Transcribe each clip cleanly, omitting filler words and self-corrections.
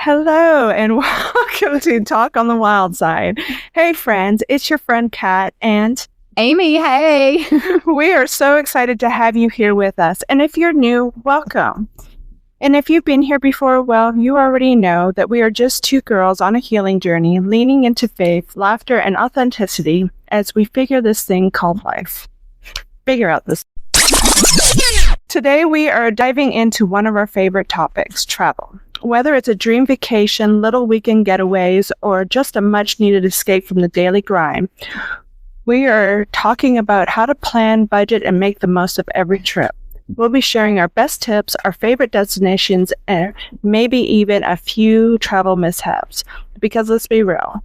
Hello and welcome to Talk on the Wild Side. Hey friends, it's your friend Kat and Amy. Hey. We are so excited to have you here with us. And if you're new, welcome. And if you've been here before, well, you already know that we are just two girls on a healing journey, leaning into faith, laughter, and authenticity as we figure this thing called life. Figure out this. Today we are diving into one of our favorite topics, travel. Whether it's a dream vacation, little weekend getaways, or just a much-needed escape from the daily grind, we are talking about how to plan, budget, and make the most of every trip. We'll be sharing our best tips, our favorite destinations, and maybe even a few travel mishaps. Because let's be real,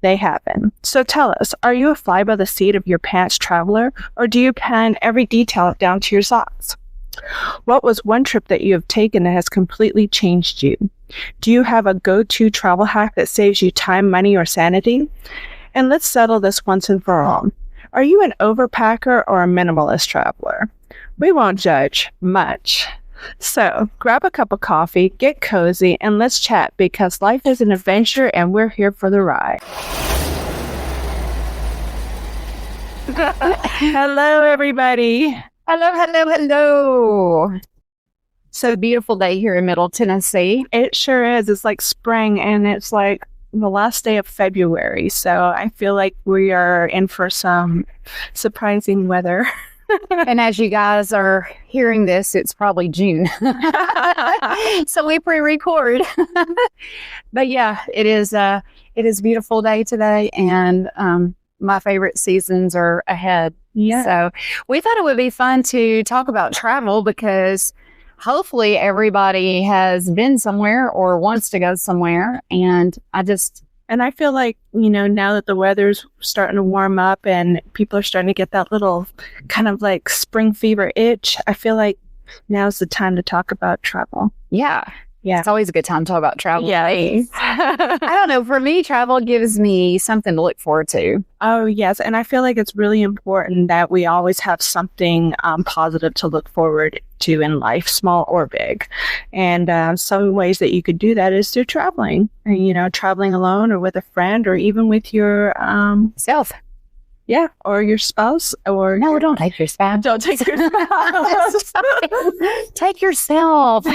they happen. So tell us, are you a fly by the seat of your pants traveler, or do you plan every detail down to your socks? What was one trip that you have taken that has completely changed you? Do you have a go-to travel hack that saves you time, money, or sanity? And let's settle this once and for all. Are you an overpacker or a minimalist traveler? We won't judge much. So grab a cup of coffee, get cozy, and let's chat because life is an adventure and we're here for the ride. Hello, everybody. Hello. So beautiful day here in Middle Tennessee. It sure is. It's like spring and it's like the last day of February. So I feel like we are in for some surprising weather. And as you guys are hearing this, it's probably June. So we pre-record. But yeah, it is a beautiful day today, and my favorite seasons are ahead. Yeah. So we thought it would be fun to talk about travel because hopefully everybody has been somewhere or wants to go somewhere. And I feel like, now that the weather's starting to warm up and people are starting to get that little kind of like spring fever itch, I feel like now's the time to talk about travel. Yeah. It's always a good time to talk about travel. Yeah. I don't know. For me, travel gives me something to look forward to. Oh, yes. And I feel like it's really important that we always have something positive to look forward to in life, small or big. And some ways that you could do that is through traveling, traveling alone or with a friend or even with your self. Yeah, or your spouse, or... No, don't take your spouse. Don't take your spouse. Take yourself.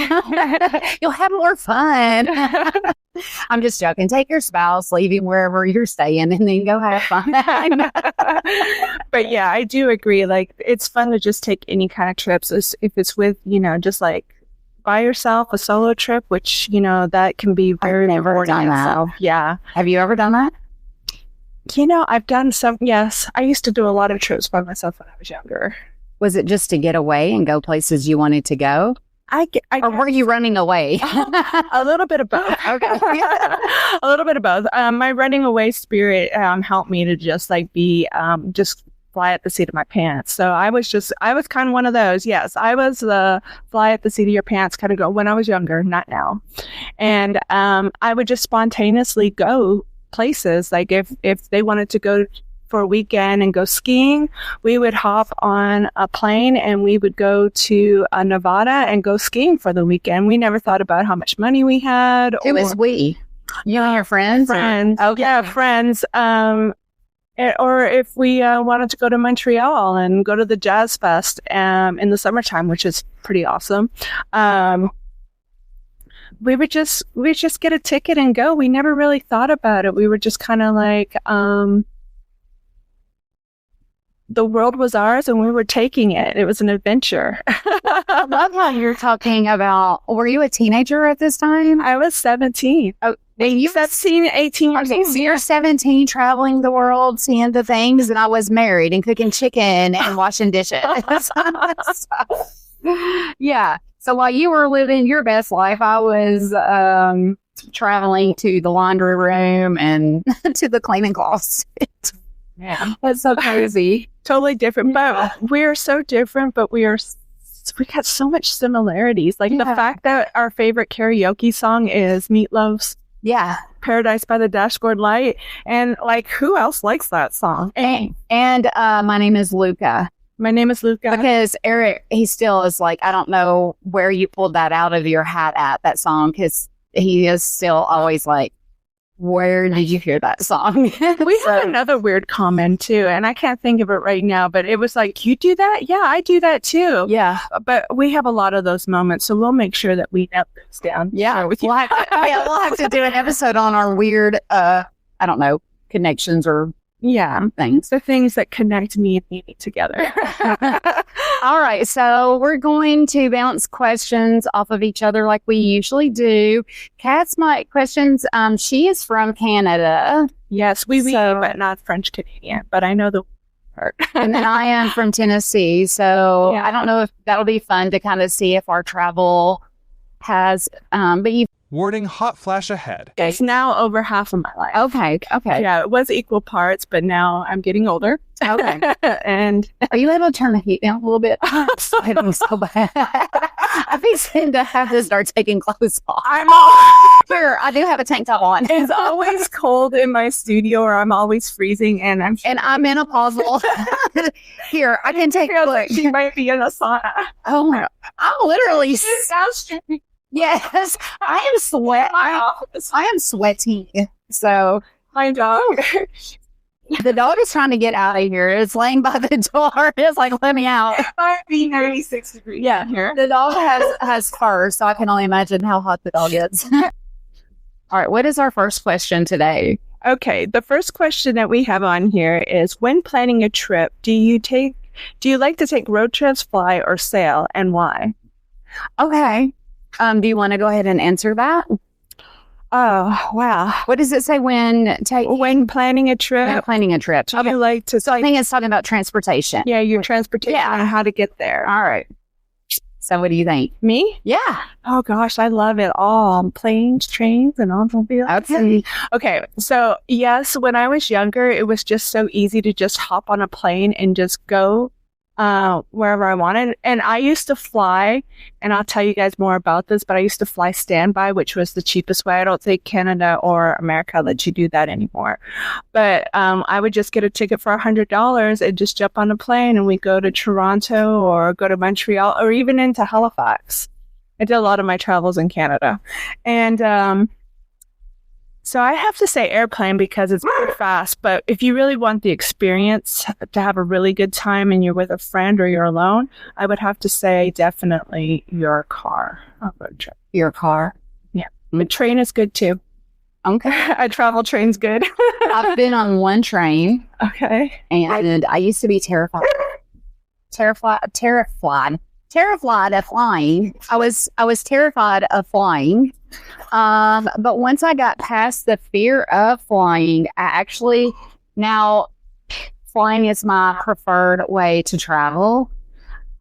You'll have more fun. I'm just joking. Take your spouse, leave him wherever you're staying, and then go have fun. But yeah, I do agree. Like, it's fun to just take any kind of trips. If it's with, just like by yourself, a solo trip, which, that can be very rewarding. I've never done that. Yeah. Have you ever done that? I've done some, yes. I used to do a lot of trips by myself when I was younger. Was it just to get away and go places you wanted to go? Or were you running away? A little bit of both. Okay. A little bit of both. My running away spirit helped me to just like be, just fly at the seat of my pants. So I was kind of one of those. Yes, I was the fly at the seat of your pants kind of girl when I was younger, not now. And I would just spontaneously go places. Like if they wanted to go for a weekend and go skiing, we would hop on a plane and we would go to Nevada and go skiing for the weekend. We never thought about how much money we had. It was we. You and your friends? Friends. Okay. Yeah, friends. Or if we wanted to go to Montreal and go to the Jazz Fest in the summertime, which is pretty awesome. We would just get a ticket and go. We never really thought about it. We were just kind of like, the world was ours and we were taking it. It was an adventure. I love how you're talking about, were you a teenager at this time? I was 17. Oh, you 17, 18 years old. So you're 17, traveling the world, seeing the things, and I was married and cooking chicken and washing dishes. Yeah. So while you were living your best life, I was traveling to the laundry room and to the cleaning closet. Yeah, that's so crazy. Totally different, but we are so different. But we got so much similarities. Like the fact that our favorite karaoke song is Meatloaf's "Paradise by the Dashboard Light," and like who else likes that song? And my name is Luca. My name is Luca. Because Eric, he still is like, I don't know where you pulled that out of your hat at, that song, because he is still always like, where did you hear that song? We had another weird comment too, and I can't think of it right now, but it was like, you do that? Yeah, I do that too. Yeah. But we have a lot of those moments, so we'll make sure that we note those down. Yeah. With you. We'll have to do an episode on our weird, I don't know, connections or things. The things that connect me and Mimi together. All right. So we're going to bounce questions off of each other like we usually do. Kat's my questions. She is from Canada. Yes, but not French Canadian, but I know the part. And then I am from Tennessee. So I don't know if that'll be fun to kind of see if our travel has, but you. Wording hot flash ahead. It's now over half of my life. Okay. Yeah, it was equal parts, but now I'm getting older. Okay. And are you able to turn the heat down a little bit? I'm sweating so bad. I seem to have to start taking clothes off. Here, I do have a tank top on. It's always cold in my studio, or I'm always freezing, and I'm menopausal. Here, I can take a look. She might be in a sauna. Oh my! I'm literally. Sounds Yes, I am sweating. I am sweating. So my dog. The dog is trying to get out of here. It's laying by the door. It's like, let me out. It might be 96 degrees. Yeah, here. The dog has fur, so I can only imagine how hot the dog is. All right, what is our first question today? Okay, the first question that we have on here is: when planning a trip, do you like to take road trips, fly, or sail, and why? Okay. Do you want to go ahead and answer that? Oh, wow. What does it say when planning a trip? When planning a trip. Do you like to... So I think it's talking about transportation. Yeah, your transportation and how to get there. All right. So what do you think? Me? Yeah. Oh, gosh, I love it all. Planes, trains, and automobiles. Okay. So, yes, when I was younger, it was just so easy to just hop on a plane and just go wherever I wanted. And I used to fly, and I'll tell you guys more about this, but I used to fly standby, which was the cheapest way. I don't think Canada or America let you do that anymore. But I would just get a ticket for $100 and just jump on a plane, and we'd go to Toronto or go to Montreal or even into Halifax. I did a lot of my travels in Canada. And so I have to say airplane because it's pretty fast, but if you really want the experience to have a really good time and you're with a friend or you're alone, I would have to say definitely your car on a road trip. Your car? Yeah. But train is good too. Okay. A travel train's good. I've been on one train. Okay. And I used to be terrified of flying. I was terrified of flying. But once I got past the fear of flying, now flying is my preferred way to travel.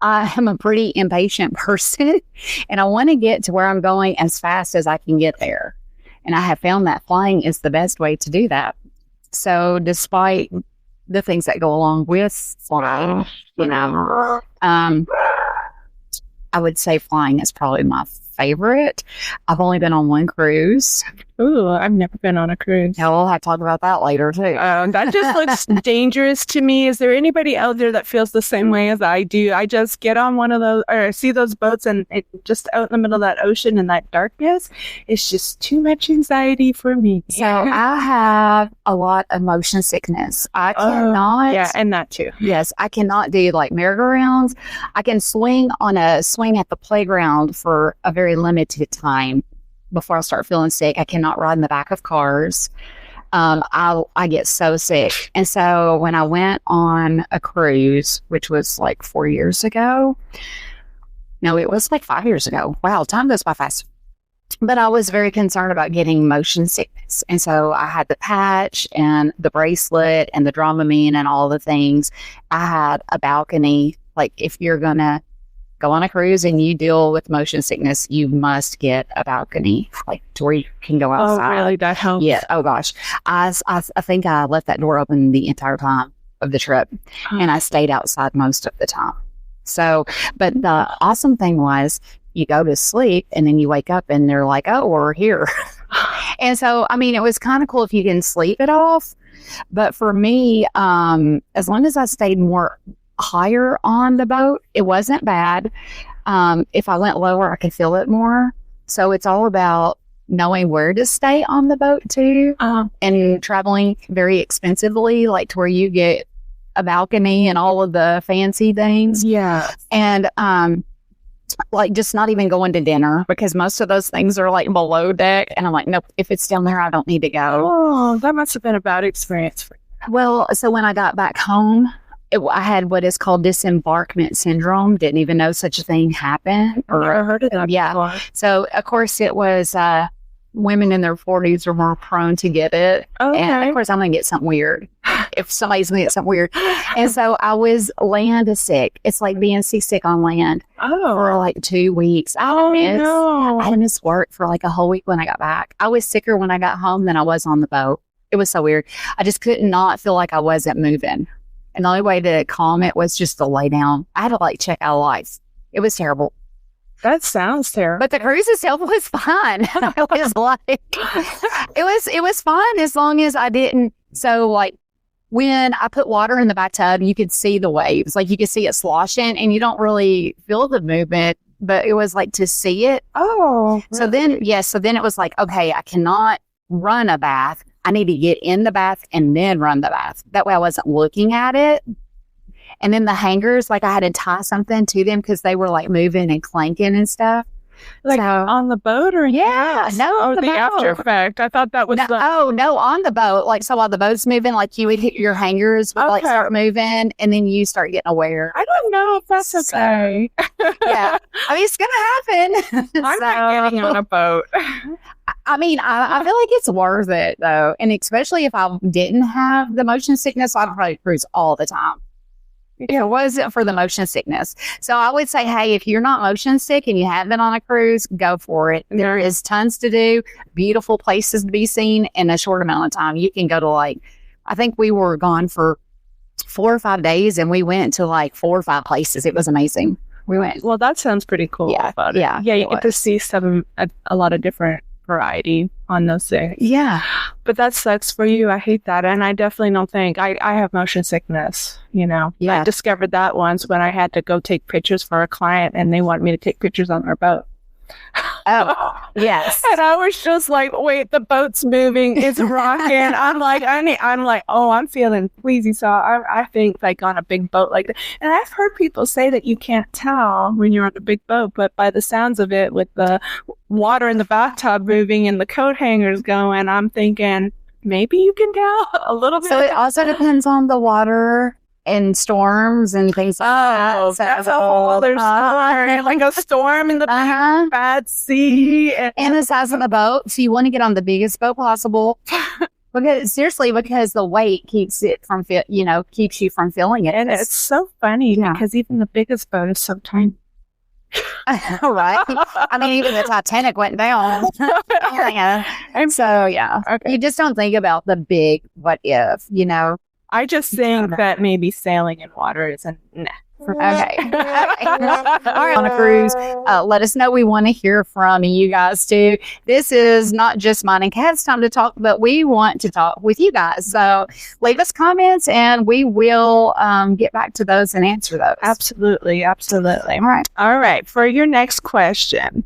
I am a pretty impatient person, and I want to get to where I'm going as fast as I can get there. And I have found that flying is the best way to do that. So despite the things that go along with flying, I would say flying is probably my favorite. I've only been on one cruise. Ooh, I've never been on a cruise. Yeah, we'll have to talk about that later too. That just looks dangerous to me. Is there anybody out there that feels the same way as I do? I just get on one of those, or see those boats, and it just out in the middle of that ocean in that darkness, it's just too much anxiety for me. So I have a lot of motion sickness. I cannot. Yeah, and that too. Yes, I cannot do like merry-go-rounds. I can swing at the playground for a very limited time before I start feeling sick. I cannot ride in the back of cars. I get so sick. And so when I went on a cruise, which was like 4 years ago, no, it was like 5 years ago. Wow, time goes by fast. But I was very concerned about getting motion sickness. And so I had the patch and the bracelet and the Dramamine and all the things. I had a balcony. Like, if you're going to go on a cruise and you deal with motion sickness, you must get a balcony, like to where you can go outside. Oh, really? That helps? Yeah. Oh, gosh. I think I left that door open the entire time of the trip, and I stayed outside most of the time. So, but the awesome thing was, you go to sleep and then you wake up and they're like, oh, we're here. And so, I mean, it was kind of cool if you can sleep it off. But for me, as long as I stayed more higher on the boat, it wasn't bad. If I went lower, I could feel it more. So it's all about knowing where to stay on the boat too, and traveling very expensively, like to where you get a balcony and all of the fancy things. Yeah. And like just not even going to dinner because most of those things are like below deck. And I'm like, nope, if it's down there, I don't need to go. Oh, that must have been a bad experience for you. Well, so when I got back home, I had what is called disembarkment syndrome. Didn't even know such a thing happened. I've never heard of that before. So, of course, it was women in their 40s are more prone to get it. Okay. And, of course, I'm going to get something weird. If somebody's going to get something weird. And so I was land sick. It's like being seasick on land for like 2 weeks. I had to miss work for like a whole week when I got back. I was sicker when I got home than I was on the boat. It was so weird. I just could not feel like I wasn't moving. And the only way to calm it was just to lay down. I had to like check out of life. It was terrible. That sounds terrible. But the cruise itself was fine. It was like, it was fine as long as I didn't. So like when I put water in the bathtub, you could see the waves. Like you could see it sloshing and you don't really feel the movement, but it was like to see it. Oh. So then, so then it was like, okay, I cannot run a bath. I need to get in the bath and then run the bath. That way I wasn't looking at it. And then the hangers, like I had to tie something to them because they were like moving and clanking and stuff. Like on the boat or no, the after effect. I thought that was no, on the boat. Like so while the boat's moving, like you would hit your hangers would like start moving and then you start getting aware. I don't know if that's okay. Yeah. I mean it's gonna happen. I'm not getting on a boat. I mean, I feel like it's worth it though. And especially if I didn't have the motion sickness, I'd probably cruise all the time. It wasn't for the motion sickness. So I would say, hey, if you're not motion sick and you have been on a cruise, go for it. There is tons to do, beautiful places to be seen in a short amount of time. You can go to like, I think we were gone for 4 or 5 days and we went to like 4 or 5 places. It was amazing. We went. Well, that sounds pretty cool. Yeah. You get to see a lot of different variety on those things. Yeah. But that sucks for you. I hate that. And I definitely don't think I have motion sickness, you know. Yeah. I discovered that once when I had to go take pictures for a client and they wanted me to take pictures on our boat. Oh, yes. And I was just like, wait, the boat's moving, it's rocking. I'm like, oh, I'm feeling queasy. So I think like on a big boat like that. And I've heard people say that you can't tell when you're on a big boat, but by the sounds of it, with the water in the bathtub moving and the coat hangers going, I'm thinking maybe you can tell a little bit. So it also depends on the water and storms and things like that. So that's a whole other story. Like a storm in the bad sea. And the size of the boat. So you want to get on the biggest boat possible. Because the weight keeps it from, keeps you from feeling it. And it's so funny because even the biggest boat is so tiny. Right. I mean, even the Titanic went down. And so, okay. You just don't think about the big what if, I just think that maybe sailing in water isn't. Okay. All right. On a cruise, let us know. We want to hear from you guys too. This is not just mine and Kat's time to talk, but we want to talk with you guys. So leave us comments and we will get back to those and answer those. Absolutely. All right. For your next question,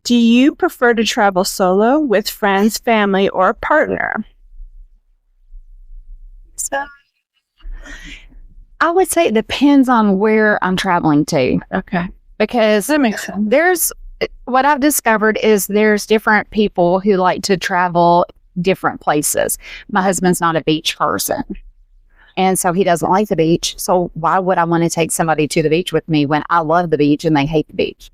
do you prefer to travel solo, with friends, family, or partner? So I would say it depends on where I'm traveling to. Okay. Because that makes sense. What I've discovered is there's different people who like to travel different places. My husband's not a beach person. And so he doesn't like the beach. So why would I want to take somebody to the beach with me when I love the beach and they hate the beach?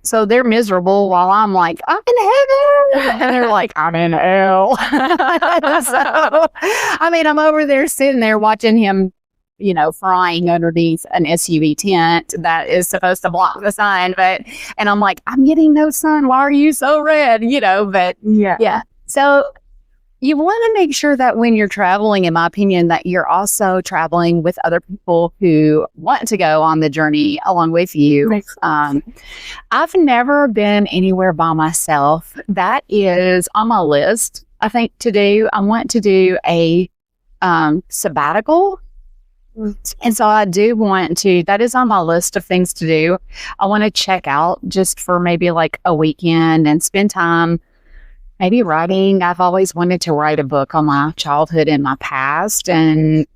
So they're miserable while I'm like, I'm in heaven. And they're like, I'm in hell. So, I mean, I'm over there sitting there watching him, frying underneath an SUV tent that is supposed to block the sun. And I'm like, I'm getting no sun. Why are you so red? Yeah. So you want to make sure that when you're traveling, in my opinion, that you're also traveling with other people who want to go on the journey along with you. I've never been anywhere by myself. That is on my list, I think, to do. I want to do a sabbatical. And so I do want to, that is on my list of things to do. I want to check out just for maybe like a weekend and spend time maybe writing. I've always wanted to write a book on my childhood and my past. And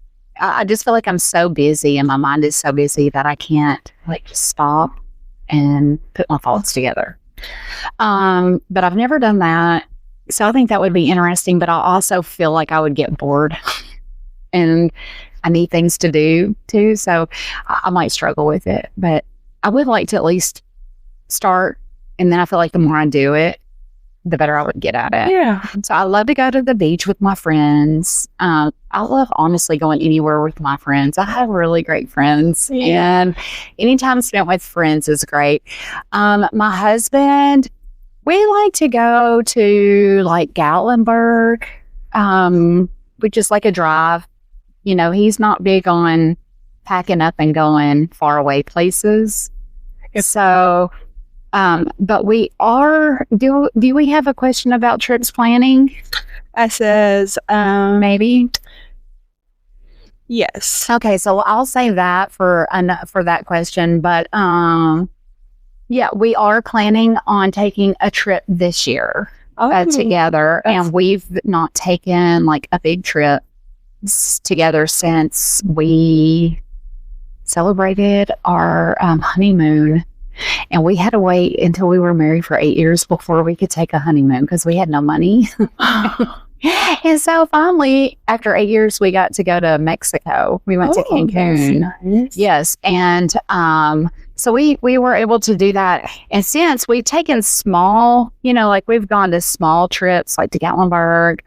I just feel like I'm so busy and my mind is so busy that I can't like just stop and put my thoughts together. But I've never done that. So I think that would be interesting, but I also feel like I would get bored and I need things to do too. So I might struggle with it, but I would like to at least start. And then I feel like the more I do it, the better I would get at it. Yeah. So I love to go to the beach with my friends. I love honestly going anywhere with my friends. I have really great friends, and any time spent with friends is great. My husband, we like to go to like Gatlinburg, which is like a drive. You know, he's not big on packing up and going far away places. So, but we are, do we have a question about trips planning? I says, Maybe. yes. Okay, so I'll say that for that question. But yeah, we are planning on taking a trip this year together, and we've not taken like a big trip together since we celebrated our honeymoon. And we had to wait until we were married for 8 years before we could take a honeymoon because we had no money. And so finally, after 8 years, we got to go to Mexico. We went to Cancun. Nice. Yes. And so we were able to do that. And since we've taken small, you know, like we've gone to small trips, like to Gatlinburg,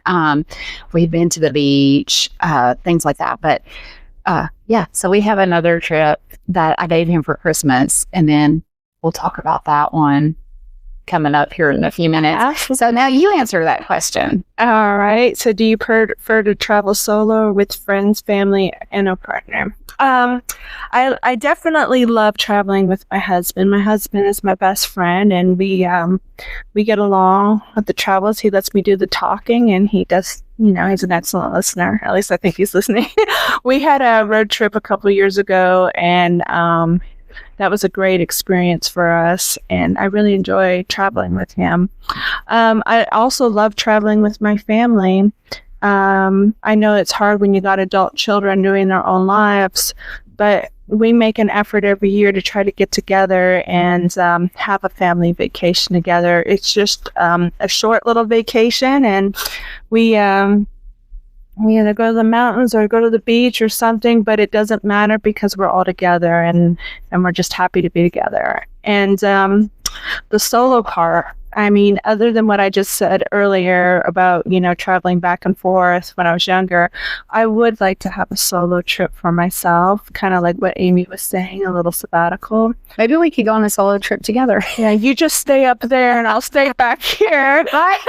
we've been to the beach, things like that. But yeah, so we have another trip that I gave him for Christmas. And then we'll talk about that one coming up here in a few minutes. So now you answer that question. All right. So do you prefer to travel solo or with friends, family, and a partner? I definitely love traveling with my husband. My husband is my best friend, and we get along with the travels. He lets me do the talking, and he does, you know, he's an excellent listener. At least I think he's listening. We had a road trip a couple of years ago, and that was a great experience for us, and I really enjoy traveling with him. I also love traveling with my family. I know it's hard when you got adult children doing their own lives, but we make an effort every year to try to get together and have a family vacation together. It's just a short little vacation, and we either go to the mountains or go to the beach or something, but it doesn't matter because we're all together and we're just happy to be together. And the solo part, I mean, other than what I just said earlier about, you know, traveling back and forth when I was younger, I would like to have a solo trip for myself, kind of like what Amy was saying, a little sabbatical. Maybe we could go on a solo trip together. Yeah, you just stay up there and I'll stay back here. Right?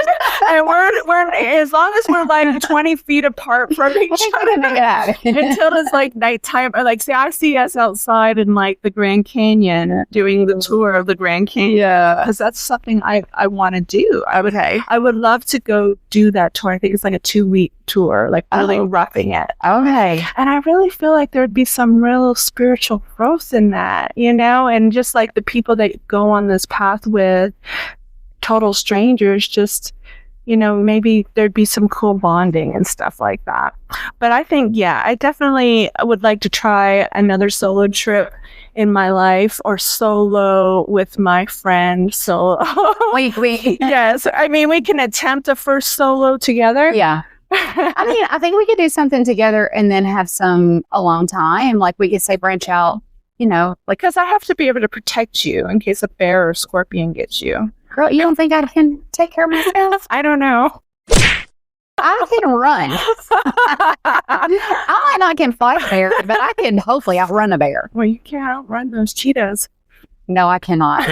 And we're as long as we're like 20 feet apart from each other until it's like nighttime. Or like, say, I see us outside in like the Grand Canyon doing the tour of the Grand Canyon. Yeah, because that's something I want to do. I would love to go do that tour. I think it's like a 2-week tour, like really roughing it. Okay. And I really feel like there'd be some real spiritual growth in that, you know, and just like the people that go on this path with, total strangers, just, you know, maybe there'd be some cool bonding and stuff like that. But I think, yeah, I definitely would like to try another solo trip in my life, or solo with my friend. So we yes, I mean, we can attempt a first solo together. Yeah. I mean, I think we could do something together and then have some alone time. Like we could say branch out, you know, like, because I have to be able to protect you in case a bear or scorpion gets you. Girl, you don't think I can take care of myself? I don't know. I can run. I might not can fight a bear, but I can hopefully outrun a bear. Well, you can't outrun those cheetahs. No, I cannot.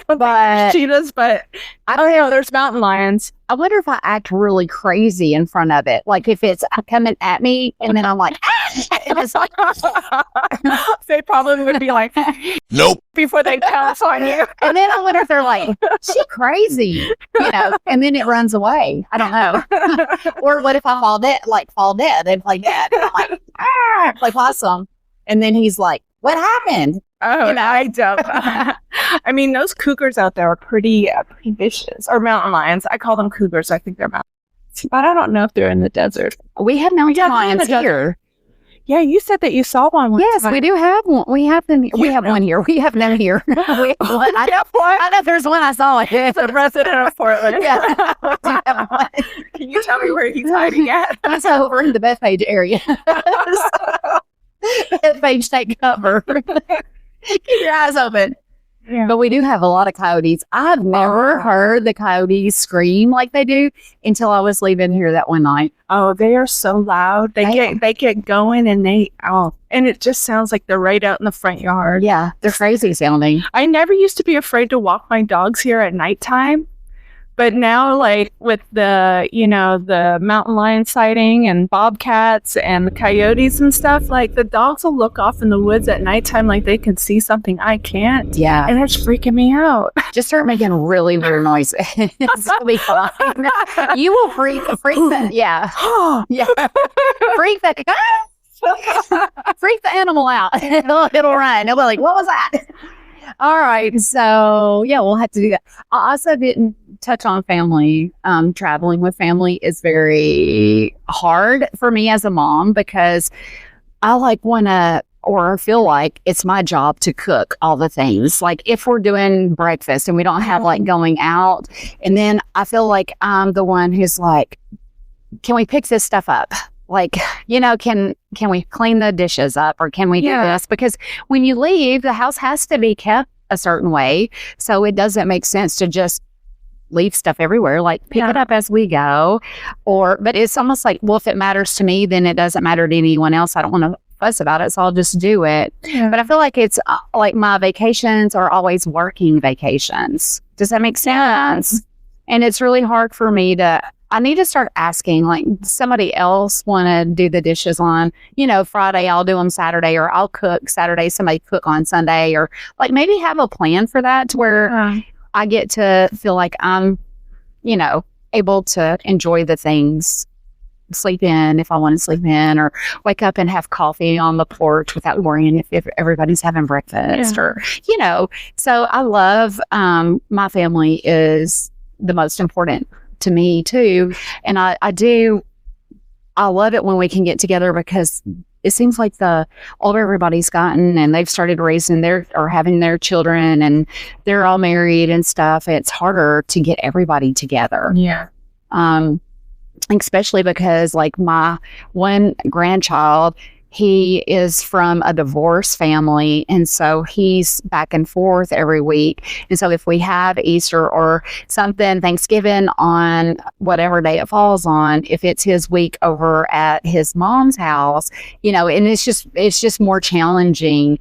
But cheetahs, but I don't know. There's mountain lions. I wonder if I act really crazy in front of it. Like if it's coming at me and then I'm like, it's like they probably would be like, Nope. before they pounce on you. And then I wonder if they're like, she crazy, you know, and then it runs away. I don't know. Or what if I fall dead and play dead? And I'm like, play possum. And then he's like, what happened? Oh, You know? I don't. I mean, those cougars out there are pretty vicious. Or mountain lions. I call them cougars. I think they're mountain lions. But I don't know if they're in the desert. We have mountain lions here. Yeah, you said that you saw one. Yes, we do have one. We have them. We have one here. We have none here. We have one. I know there's one I saw. It's the resident of Portland. Yeah. Can you tell me where he's hiding at? That's over in the Bethpage area. Bethpage, take cover. Keep your eyes open. Yeah. But we do have a lot of coyotes. I've never heard the coyotes scream like they do until I was leaving here that one night. Oh, they are so loud. They get going and and it just sounds like they're right out in the front yard. Yeah, they're crazy sounding. I never used to be afraid to walk my dogs here at nighttime. But now, like, with the mountain lion sighting and bobcats and the coyotes and stuff, like, the dogs will look off in the woods at nighttime like they can see something I can't. Yeah. And it's freaking me out. Just start making really weird noises. It'll be fine. You will freak the, yeah. Yeah. Freak the animal out. It'll run. They'll be like, what was that? All right. So, yeah, we'll have to do that. I also didn't touch on family. Traveling with family is very hard for me as a mom because I feel like it's my job to cook all the things. Like if we're doing breakfast and we don't have like going out, and then I feel like I'm the one who's like, can we pick this stuff up? Like, can we clean the dishes up or can we do this? Because when you leave, the house has to be kept a certain way. So it doesn't make sense to just leave stuff everywhere, like pick it up as we go. But it's almost like, well, if it matters to me, then it doesn't matter to anyone else. I don't want to fuss about it, so I'll just do it. Yeah. But I feel like it's like my vacations are always working vacations. Does that make sense? Yeah. And it's really hard for me I need to start asking, like, somebody else want to do the dishes on, Friday, I'll do them Saturday, or I'll cook Saturday, somebody cook on Sunday, or like maybe have a plan for that to where I get to feel like I'm, able to enjoy the things, sleep in if I want to sleep in, or wake up and have coffee on the porch without worrying if everybody's having breakfast or, So I love, my family is the most important to me too. And I love it when we can get together because it seems like the older everybody's gotten and they've started raising having their children and they're all married and stuff, it's harder to get everybody together. Yeah. Especially because like my one grandchild, he is from a divorce family, and so he's back and forth every week. And so if we have Easter or something, Thanksgiving on whatever day it falls on, if it's his week over at his mom's house, and it's just more challenging.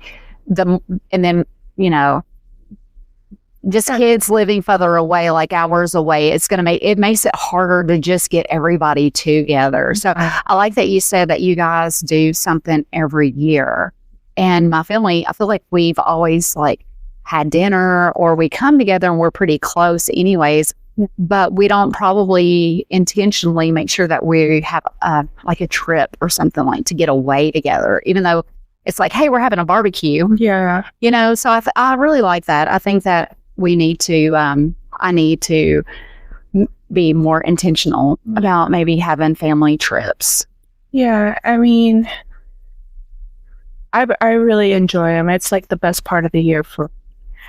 Just kids living further away, like hours away, it makes it harder to just get everybody together. So I like that you said that you guys do something every year. And my family, I feel like we've always like had dinner or we come together and we're pretty close anyways, but we don't probably intentionally make sure that we have like a trip or something like to get away together, even though it's like, hey, we're having a barbecue. Yeah. So I really like that. I think that I need to be more intentional about maybe having family trips. Yeah, I mean, I really enjoy them. It's like the best part of the year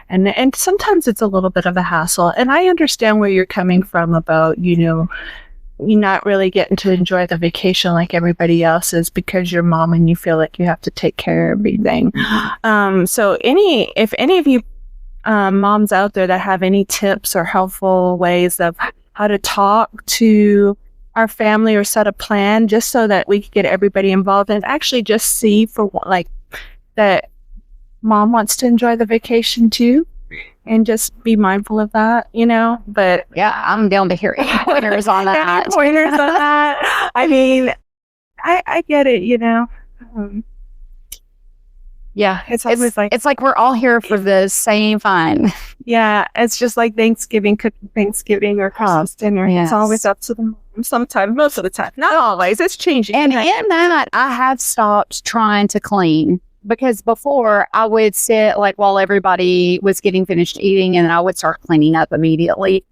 and sometimes it's a little bit of a hassle. And I understand where you're coming from about, you're not really getting to enjoy the vacation like everybody else is because you're mom and you feel like you have to take care of everything. So if any of you moms out there that have any tips or helpful ways of how to talk to our family or set a plan just so that we can get everybody involved and actually just see that mom wants to enjoy the vacation too and just be mindful of that, but yeah, I'm down to hear pointers on that. I mean, I get it, yeah, it's like we're all here for the same fun. Yeah, it's just like cooking Thanksgiving or Christmas dinner. Yes. It's always up to the mom. Sometimes, most of the time, not always. It's changing. And in that, I have stopped trying to clean. because before I would sit like while everybody was getting finished eating and I would start cleaning up immediately.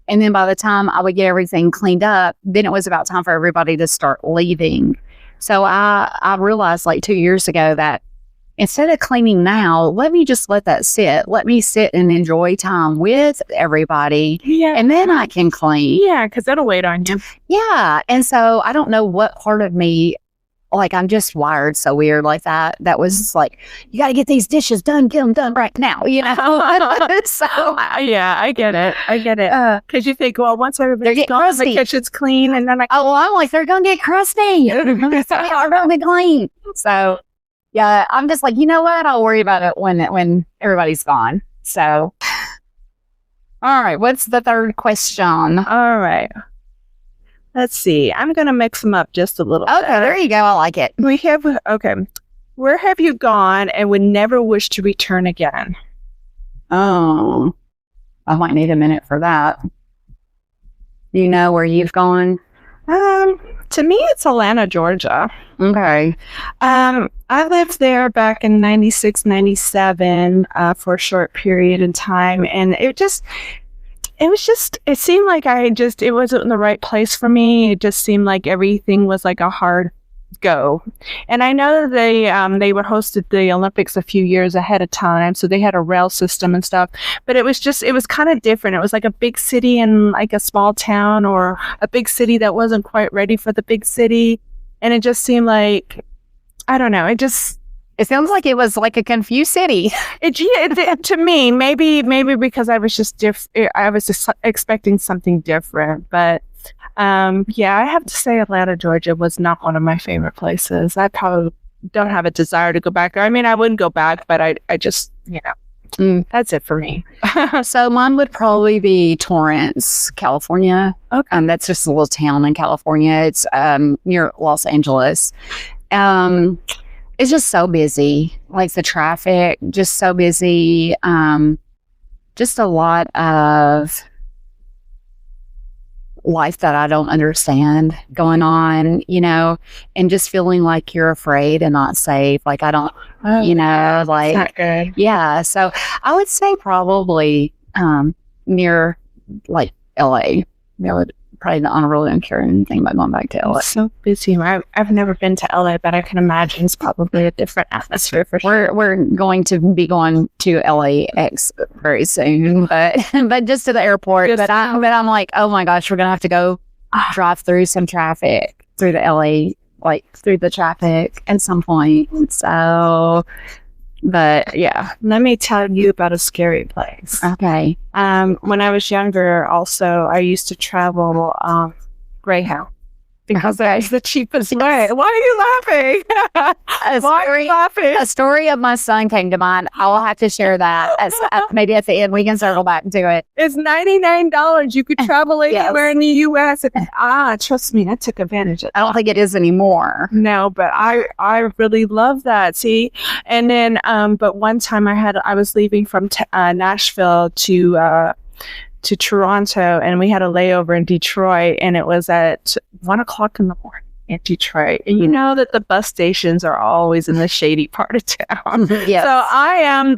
And then by the time I would get everything cleaned up, then it was about time for everybody to start leaving. So I realized like 2 years ago that instead of cleaning now, let me just let that sit. Let me sit and enjoy time with everybody. Yeah. And then I can clean. Yeah, because that'll wait on you. Yeah. And so I don't know what part of me, like I'm just wired so weird like that. That was like, you got to get these dishes done, get them done right now, you know? So yeah, I get it. Because you think, well, once everybody's gone, the kitchen's clean, and then I'm like, they're going to get crusty. They're going to be clean. So yeah, I'm just like, you know what? I'll worry about it when everybody's gone. So, all right. What's the third question? All right. Let's see. I'm going to mix them up just a little bit. Okay, there you go. I like it. Okay. Where have you gone and would never wish to return again? Oh, I might need a minute for that. Do you know where you've gone? To me, it's Atlanta, Georgia. Okay. I lived there back in 96, 97 for a short period in time. And it seemed like it wasn't the right place for me. It just seemed like everything was like a hard go. And I know that they were hosted the Olympics a few years ahead of time, so they had a rail system and stuff, but it was kind of different. It was like a big city and like a small town, or a big city that wasn't quite ready for the big city. And it just seemed like, I don't know, it sounds like it was like a confused city. To me, maybe because I was just I was just expecting something different. But yeah, I have to say Atlanta, Georgia was not one of my favorite places. I probably don't have a desire to go back there. I mean, I wouldn't go back, but I just, that's it for me. So mine would probably be Torrance, California. Okay. That's just a little town in California. It's near Los Angeles. It's just so busy, like the traffic, just so busy. Just a lot of life that I don't understand going on, and just feeling like you're afraid and not safe. Like I don't, like, not good. Yeah. So I would say probably near like LA. That would probably not really care anything about going back to LA. It's so busy. I've never been to LA, but I can imagine it's probably a different atmosphere for sure. We're going to be going to LAX very soon, but just to the airport. But I'm like, oh my gosh, we're gonna have to go drive through some traffic through the LA, like through the traffic at some point. So, but yeah, let me tell you about a scary place. Okay. When I was younger, also I used to travel Greyhound because that's the cheapest way. Why are you laughing? Why are you laughing? A story of my son came to mind. I will have to share that. Maybe at the end we can circle back to it. It's $99. You could travel anywhere in the U.S. Trust me, I took advantage of it. I don't think it is anymore. No, but I really love that. See, and then but one time I was leaving from Nashville to Toronto, and we had a layover in Detroit, and it was at 1:00 in the morning in Detroit. And you know that the bus stations are always in the shady part of town. Yes. So I am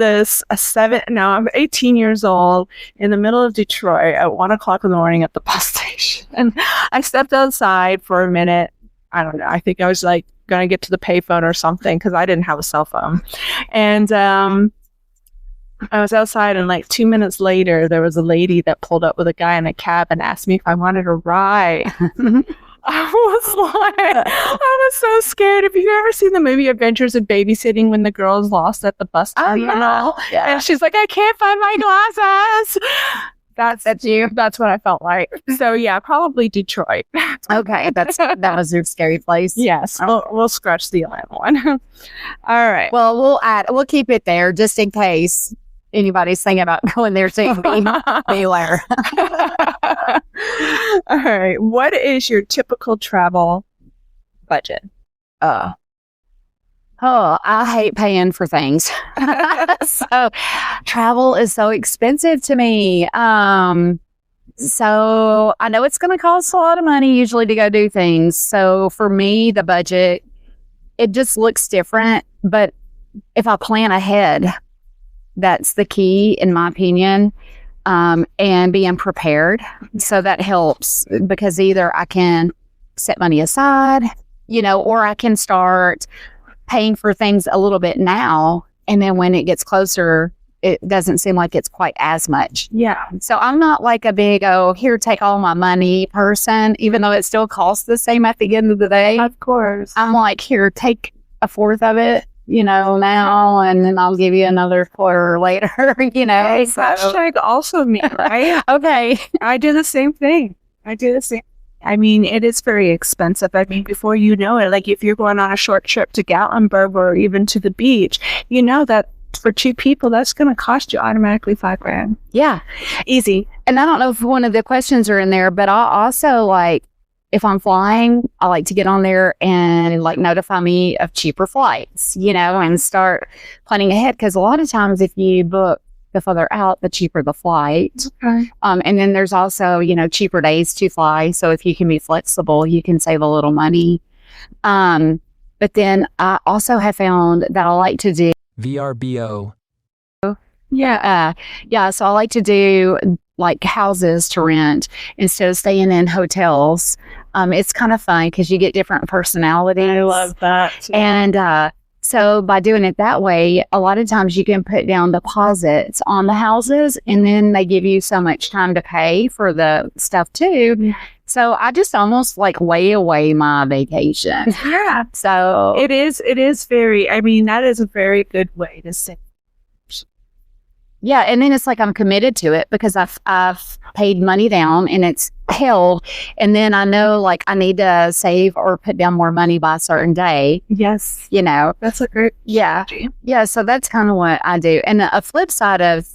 I'm 18 years old in the middle of Detroit at 1:00 in the morning at the bus station. And I stepped outside for a minute. I don't know. I think I was like going to get to the payphone or something because I didn't have a cell phone. And I was outside, and like 2 minutes later, there was a lady that pulled up with a guy in a cab and asked me if I wanted a ride. I was so scared. Have you ever seen the movie Adventures in Babysitting when the girl's lost at the bus terminal? Oh, yeah. And she's like, I can't find my glasses. That's you. That's what I felt like. So yeah, probably Detroit. Okay, that was your scary place. Yes, we'll scratch the Atlanta one. All right. Well, we'll keep it there just in case anybody's thinking about going there to beware. All right. What is your typical travel budget? I hate paying for things. So travel is so expensive to me. So I know it's going to cost a lot of money usually to go do things. So for me, the budget, it just looks different, but if I plan ahead, that's the key, in my opinion, and being prepared. So that helps because either I can set money aside, or I can start paying for things a little bit now. And then when it gets closer, it doesn't seem like it's quite as much. Yeah. So I'm not like a big, here, take all my money person, even though it still costs the same at the end of the day. Of course. I'm like, here, take a fourth of it, now, and then I'll give you another quarter later, Hey, So. hashtag also me, right? Okay. I do the same thing. I mean, it is very expensive. I mean, before you know it, like if you're going on a short trip to Gatlinburg or even to the beach, you know that for two people, that's going to cost you automatically $5,000. Yeah. Easy. And I don't know if one of the questions are in there, but I also like, if I'm flying, I like to get on there and like notify me of cheaper flights, and start planning ahead. Because a lot of times if you book the further out, the cheaper the flight. Okay. And then there's also, cheaper days to fly. So if you can be flexible, you can save a little money. But then I also have found that I like to do VRBO. Yeah. So I like to do like houses to rent instead of staying in hotels. It's kind of fun because you get different personalities. I love that too. And so by doing it that way, a lot of times you can put down deposits on the houses and then they give you so much time to pay for the stuff too. Yeah. So I just almost like lay away my vacation. Yeah. So It is very, I mean, that is a very good way to say. yeah, and then it's like I'm committed to it because I've paid money down and it's held, and then I know like I need to save or put down more money by a certain day. Yes. That's a great strategy. Yeah. So that's kind of what I do. And a flip side of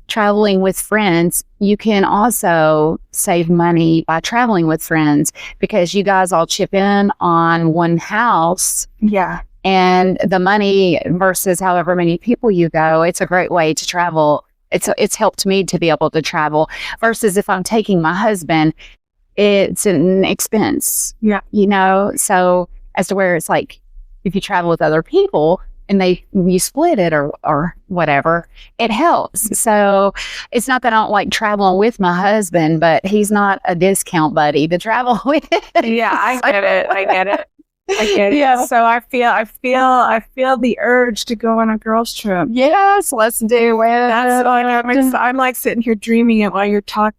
traveling with friends, you can also save money by traveling with friends because you guys all chip in on one house. Yeah. And the money versus however many people you go, it's a great way to travel. It's helped me to be able to travel versus if I'm taking my husband, it's an expense. Yeah. So as to where it's like, if you travel with other people and you split it or whatever, it helps. So it's not that I don't like traveling with my husband, but he's not a discount buddy to travel with. Yeah, I get it. Yeah. So I feel the urge to go on a girls' trip. Yes, let's do it. That's why I'm like sitting here dreaming it while you're talking.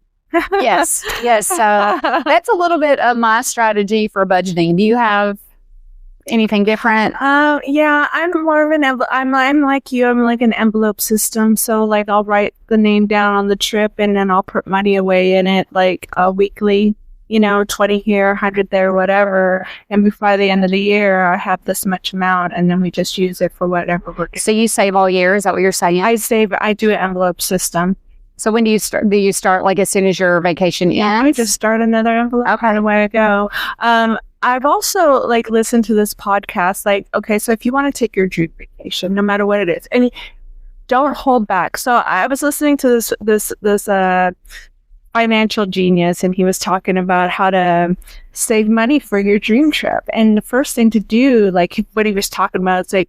Yes. So that's a little bit of my strategy for budgeting. Do you have anything different? Yeah, I'm more of an I'm like you. I'm like an envelope system. So like I'll write the name down on the trip and then I'll put money away in it like weekly. 20 here, 100 there, whatever. And before the end of the year, I have this much amount, and then we just use it for whatever we're doing. So you save all year? Is that what you're saying? I do an envelope system. So when do you start? Do you start like as soon as your vacation ends? I just start another envelope. Okay. Away I go. I've also like listened to this podcast. Like, okay, so if you want to take your dream vacation, no matter what it is, and don't hold back. So I was listening to this financial genius, and he was talking about how to save money for your dream trip. And the first thing to do, like what he was talking about, is like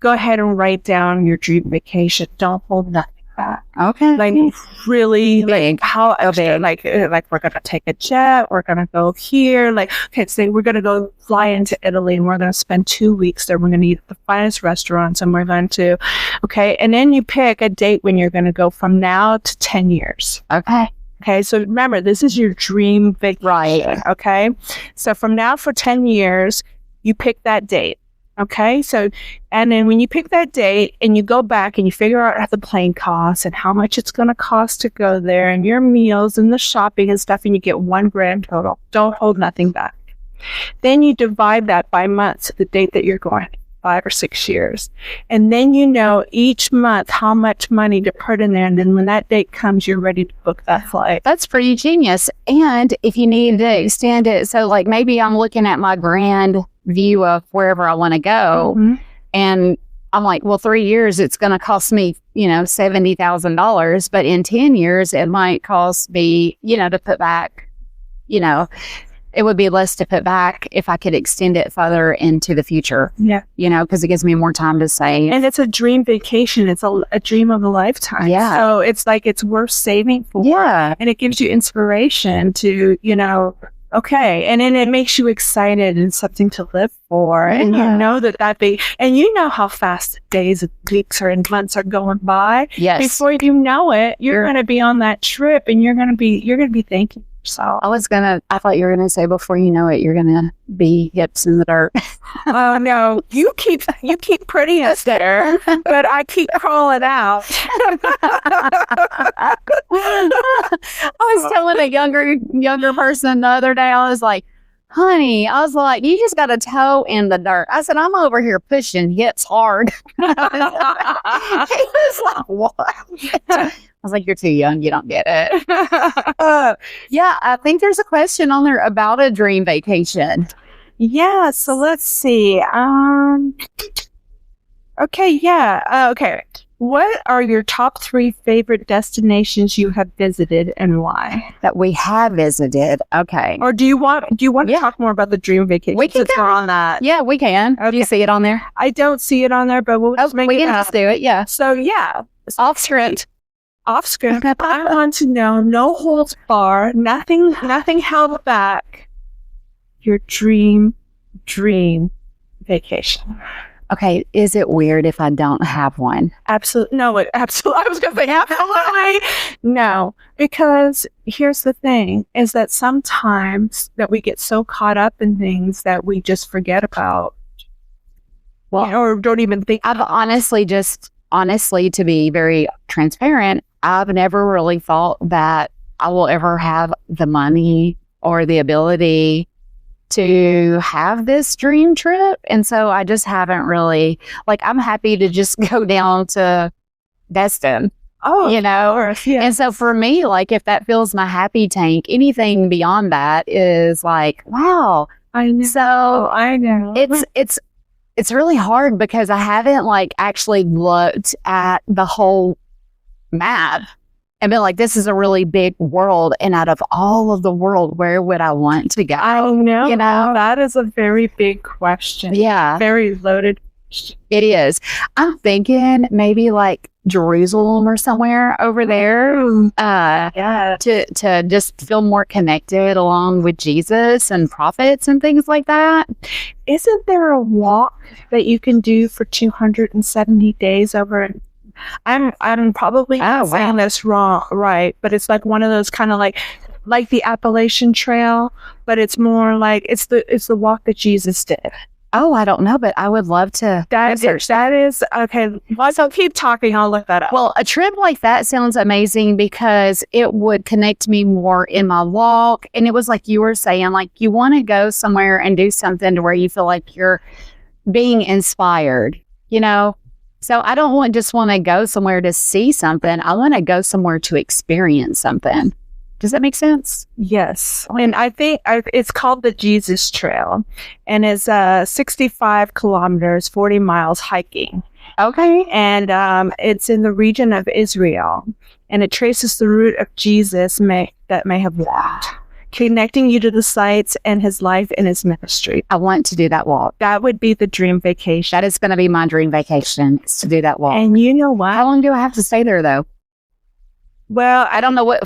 go ahead and write down your dream vacation. Don't hold nothing back. Okay. Like really, Big. like how extra, like we're gonna take a jet, we're gonna go here. Like, okay, say we're gonna go fly into Italy, and we're gonna spend 2 weeks there. We're gonna eat at the finest restaurants, and we're going to, okay. And then you pick a date when you're gonna go from now to 10 years. Okay. Okay, so remember, this is your dream vacation, Right. okay? So from now for 10 years, you pick that date, okay? So, and then when you pick that date and you go back and you figure out how the plane costs and how much it's going to cost to go there and your meals and the shopping and stuff, and you get $1,000 total. Don't hold nothing back. Then you divide that by months, the date that you're going, 5 or 6 years. And then you know each month how much money to put in there. And then when that date comes, you're ready to book that flight. That's pretty genius. And if you need to extend it, so like maybe I'm looking at my grand view of wherever I want to go. Mm-hmm. And I'm like, well, 3 years, it's going to cost me, $70,000. But in 10 years, it might cost me, to put back, it would be less to put back if I could extend it further into the future. Yeah. Because it gives me more time to say. And it's a dream vacation. It's a dream of a lifetime. Yeah. So it's like it's worth saving for. Yeah. And it gives you inspiration to, okay. And then it makes you excited and something to live for. Yeah. And you know and you know how fast days and weeks and months are going by. Yes. Before you know it, you're going to be on that trip and you're going to be thanking yourself. I thought you were going to say before you know it, you're going to be hips in the dirt. Oh no, you keep putting us there, but I keep crawling out. I was telling a younger person the other day, I was like, honey, I was like, you just got a toe in the dirt. I said, I'm over here pushing hips hard. He was like, what? I was like, you're too young. You don't get it. Yeah, I think there's a question on there about a dream vacation. Yeah, so let's see. Okay, yeah. Okay. What are your top 3 favorite destinations you have visited and why? That we have visited. Okay. Or do you want to talk more about the dream vacation? We can since we're on that. Yeah, we can. Okay. Do you see it on there? I don't see it on there, but we'll just make we it can up. just do it. Yeah. So yeah. Off script. Off script. I want to know, no holds barred, nothing held back. Your dream vacation. Okay, is it weird if I don't have one? Absolutely. No, absolutely. I was going to say absolutely. No, because here's the thing is that sometimes that we get so caught up in things that we just forget about. Well, or don't even think. I've honestly, to be very transparent, I've never really thought that I will ever have the money or the ability to have this dream trip. And so I just haven't really, I'm happy to just go down to Destin. Oh, Yeah. And so for me, if that fills my happy tank, anything beyond that is wow. I know. So I know. It's really hard because I haven't actually looked at the whole map and been like, this is a really big world. And out of all of the world, where would I want to go? I know. That is a very big question. Yeah. Very loaded question. It is. I'm thinking maybe Jerusalem or somewhere over there. Yeah. To just feel more connected along with Jesus and prophets and things like that. Isn't there a walk that you can do for 270 days over? I'm probably saying this wrong, right? But it's one of those kind of like the Appalachian Trail, but it's more it's the walk that Jesus did. Oh, I don't know, but I would love to. That is okay. So keep talking. I'll look that up. Well, a trip like that sounds amazing because it would connect me more in my walk. And it was like you were saying, you want to go somewhere and do something to where you feel like you're being inspired, So I don't just want to go somewhere to see something. I want to go somewhere to experience something. Does that make sense? Yes. And I think it's called the Jesus Trail, and it's 65 kilometers, 40 miles hiking. Okay. And it's in the region of Israel, and it traces the route of Jesus that may have walked, connecting you to the sites and his life and his ministry. I want to do that walk. That would be the dream vacation. That is going to be my dream vacation, is to do that walk. And you know what? How long do I have to stay there, though? Well, I don't know what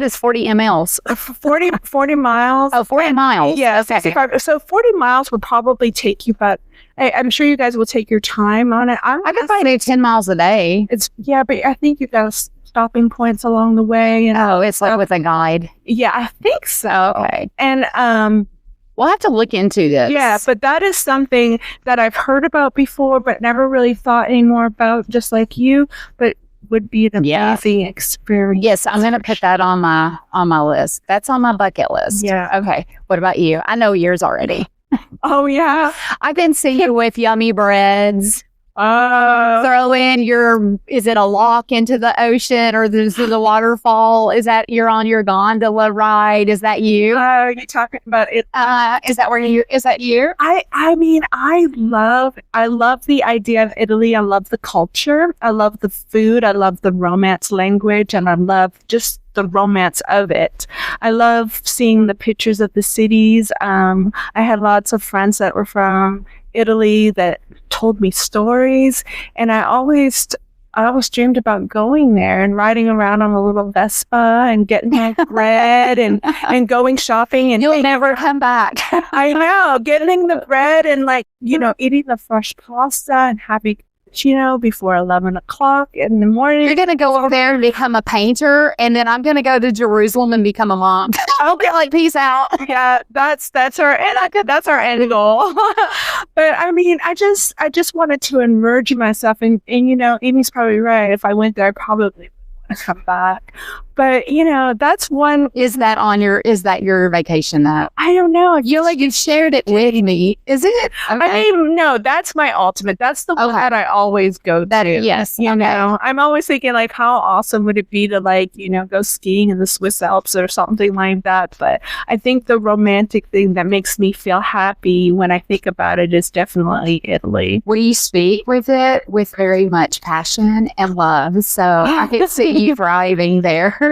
is 40 mls? 40 miles. Oh, 40 miles. Yeah, okay. 65. So 40 miles would probably take you about, I'm sure you guys will take your time on it. I could probably do 10 miles a day. But I think you got stopping points along the way. Oh, it's with a guide. Yeah, I think so. Okay. And we'll have to look into this. Yeah, but that is something that I've heard about before, but never really thought any more about, just like you. But would be an amazing experience. Yes, I'm going to put that on my list. That's on my bucket list. Yeah. Okay. What about you? I know yours already. Oh yeah. I can see you with yummy breads, Throw in is it a lock into the ocean or is it a waterfall? Is that you're on your gondola ride? Is that you? You're talking about it. Is that you? I mean, I love the idea of Italy. I love the culture. I love the food. I love the Romance language, and I love just the romance of it. I love seeing the pictures of the cities. I had lots of friends that were from Italy that told me stories, and I always dreamed about going there and riding around on a little Vespa and getting my bread and going shopping. And you'll never come back. I know, getting the bread and eating the fresh pasta and having before 11 o'clock in the morning. You're going to go over there and become a painter, and then I'm going to go to Jerusalem and become a monk. I'll be like, peace out. Yeah, that's our end goal. But I mean, I just wanted to immerse myself, and Amy's probably right. If I went there, I probably wouldn't come back. But that's one. Is that your vacation? That I don't know. I feel like you shared it with me. Is it? Okay. I mean, no, that's my ultimate. That's the one that I always go to. Yes. I'm always thinking like, how awesome would it be to go skiing in the Swiss Alps or something like that. But I think the romantic thing that makes me feel happy when I think about it is definitely Italy. We speak with it with very much passion and love. So I can see you thriving there.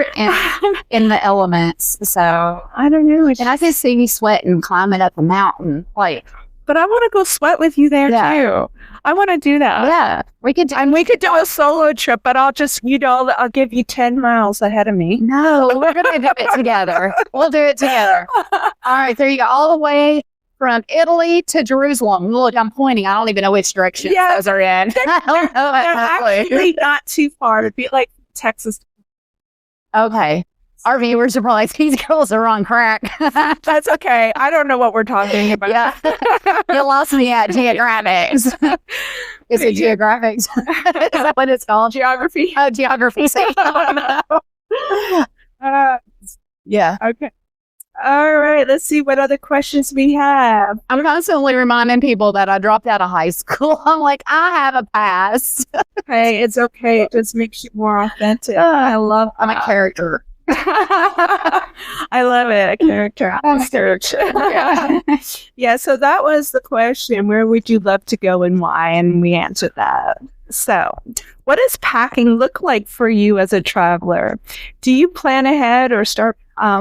In the elements, so I don't know. And I can see you sweating, climbing up a mountain, like. But I want to go sweat with you there too. I want to do that. Yeah, we could do a solo trip, but I'll just, I'll give you 10 miles ahead of me. No, we're gonna do it together. We'll do it together. All right, there you go, all the way from Italy to Jerusalem. Look, I'm pointing. I don't even know which direction those are in. I don't know. They're actually not too far. It'd be like Texas. Okay. Our viewers are probably like, these girls are on crack. That's okay. I don't know what we're talking about. Yeah. You lost me at geographics. Is it geographics? Is that what it's called? Geography. Oh, geography. Yeah. Okay. All right. Let's see what other questions we have. I'm constantly reminding people that I dropped out of high school. I'm like, I have a past. Hey, it's okay. It just makes you more authentic. I'm a character. I love it. A character. Yeah. So that was the question. Where would you love to go and why? And we answered that. So what does packing look like for you as a traveler? Do you plan ahead or start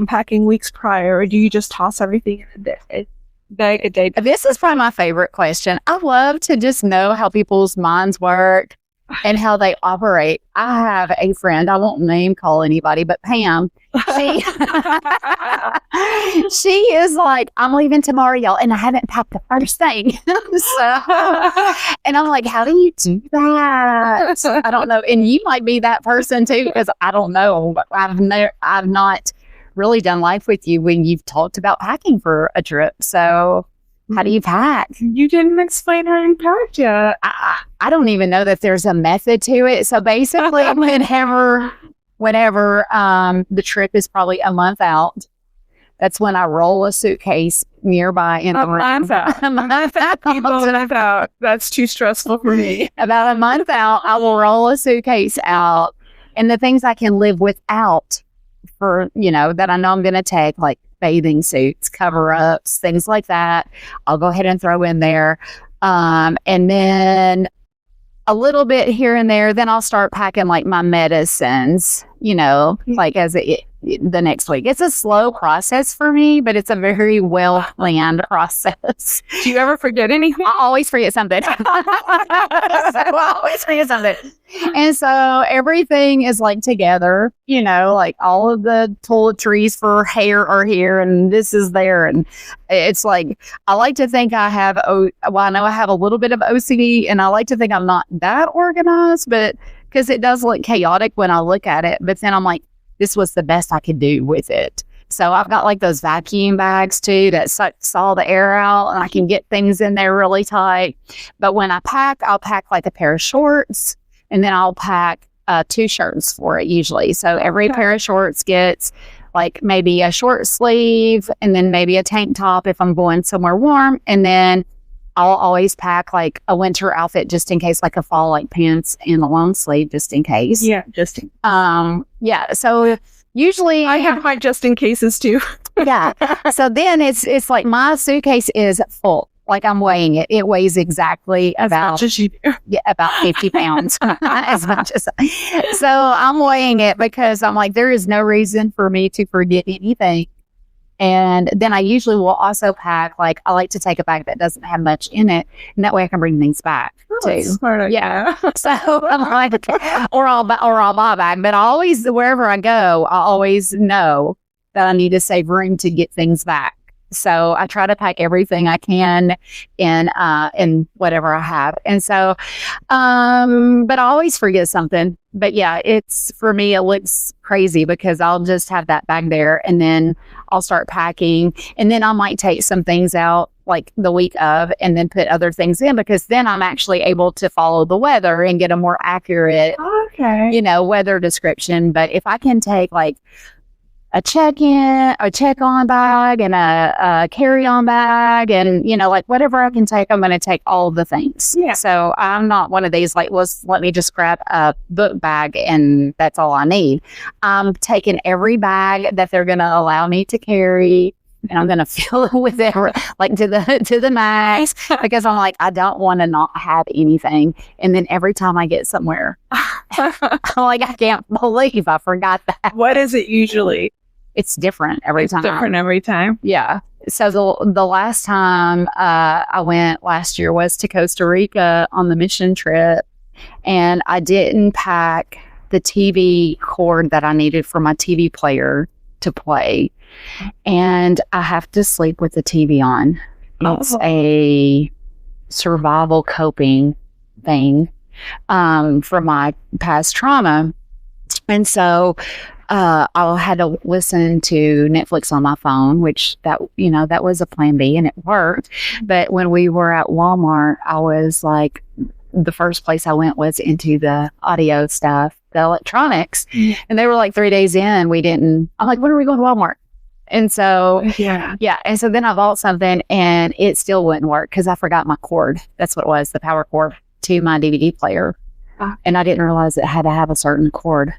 packing weeks prior, or do you just toss everything in a day? This is probably my favorite question. I love to just know how people's minds work and how they operate. I have a friend, I won't name call anybody, but Pam, she is like, I'm leaving tomorrow, y'all, and I haven't packed the first thing. And I'm like, how do you do that? I don't know. And you might be that person too, because I don't know. I've not really done life with you when you've talked about packing for a trip. So how do you pack? You didn't explain how you packed yet. I don't even know that there's a method to it. So basically, whenever the trip is probably a month out, that's when I roll a suitcase nearby in the room. A month out. That's too stressful for me. About a month out, I will roll a suitcase out, and the things I can live without for, that I know I'm going to take, like bathing suits, cover-ups, things like that, I'll go ahead and throw in there. And then a little bit here and there, then I'll start packing like my medicines, like the next week. It's a slow process for me, but it's a very well planned process. Do you ever forget anything? I always forget something. And so everything is like together, like all of the toiletries for hair are here and this is there. And it's like, I like to think I know I have a little bit of OCD, and I like to think I'm not that organized, but because it does look chaotic when I look at it. But then I'm like, this was the best I could do with it. So I've got like those vacuum bags too that sucks all the air out, and I can get things in there really tight. But when I pack, I'll pack like a pair of shorts, and then I'll pack 2 shirts for it usually. So every pair of shorts gets like maybe a short sleeve, and then maybe a tank top if I'm going somewhere warm, and then I'll always pack like a winter outfit just in case, like a fall like pants and a long sleeve just in case. Yeah, just in yeah. So usually I have my just in cases too. yeah. So then it's like my suitcase is full. Like I'm weighing it. It weighs exactly about 50 pounds. As much as so I'm weighing it because I'm like, there is no reason for me to forget anything. And then I usually will also pack, like, I like to take a bag that doesn't have much in it, and that way I can bring things back too. Smart, yeah. So I'm like, or I'll buy a bag, but I always, wherever I go, I always know that I need to save room to get things back. So I try to pack everything I can in whatever I have. And so, but I always forget something. But yeah, for me, it looks crazy because I'll just have that bag there and then I'll start packing. And then I might take some things out like the week of and then put other things in because then I'm actually able to follow the weather and get a more accurate, weather description. But if I can take like a check-on bag and a carry-on bag and, like whatever I can take, I'm going to take all the things. Yeah. So I'm not one of these, like, let me just grab a book bag and that's all I need. I'm taking every bag that they're going to allow me to carry and I'm going to fill it with it like to the max because I'm like, I don't want to not have anything. And then every time I get somewhere, I'm like, I can't believe I forgot that. What is it usually? It's different every time. Different every time. Yeah. So the last time I went last year was to Costa Rica on the mission trip, and I didn't pack the TV cord that I needed for my TV player to play, and I have to sleep with the TV on. It's a survival coping thing from my past trauma, and so I had to listen to Netflix on my phone, which that was a plan B and it worked. But when we were at Walmart, I was like, the first place I went was into the audio stuff, the electronics. And they were like 3 days in. I'm like, when are we going to Walmart? And so, yeah. And so then I bought something and it still wouldn't work because I forgot my cord. That's what it was, the power cord to my DVD player. And I didn't realize it had to have a certain cord.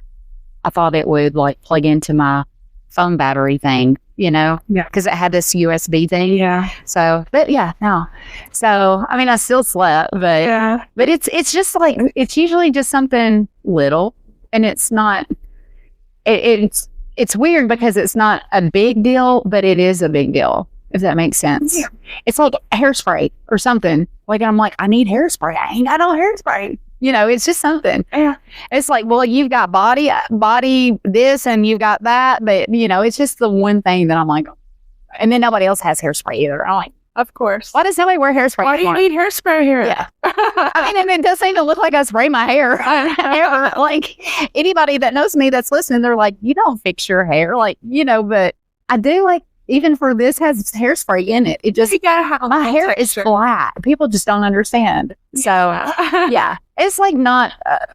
I thought it would like plug into my phone battery thing, because it had this USB thing. Yeah. So, but yeah, no. So, I mean, I still slept, but it's just like, it's usually just something little and it's not, it's weird because it's not a big deal, but it is a big deal, if that makes sense. Yeah. It's like hairspray or something. Like, I'm like, I need hairspray. I ain't got no hairspray. It's just something. Yeah. It's like, well, you've got body this and you've got that. But, it's just the one thing that I'm like, and then nobody else has hairspray either. I'm like, of course. Why does nobody wear hairspray? Why do you need hairspray here? Yeah. I mean, and it doesn't even look like I spray my hair. Like anybody that knows me that's listening, they're like, you don't fix your hair. Like, but I do, like, even for this has hairspray in it. It just, you gotta have my hair is flat. People just don't understand. So yeah, it's like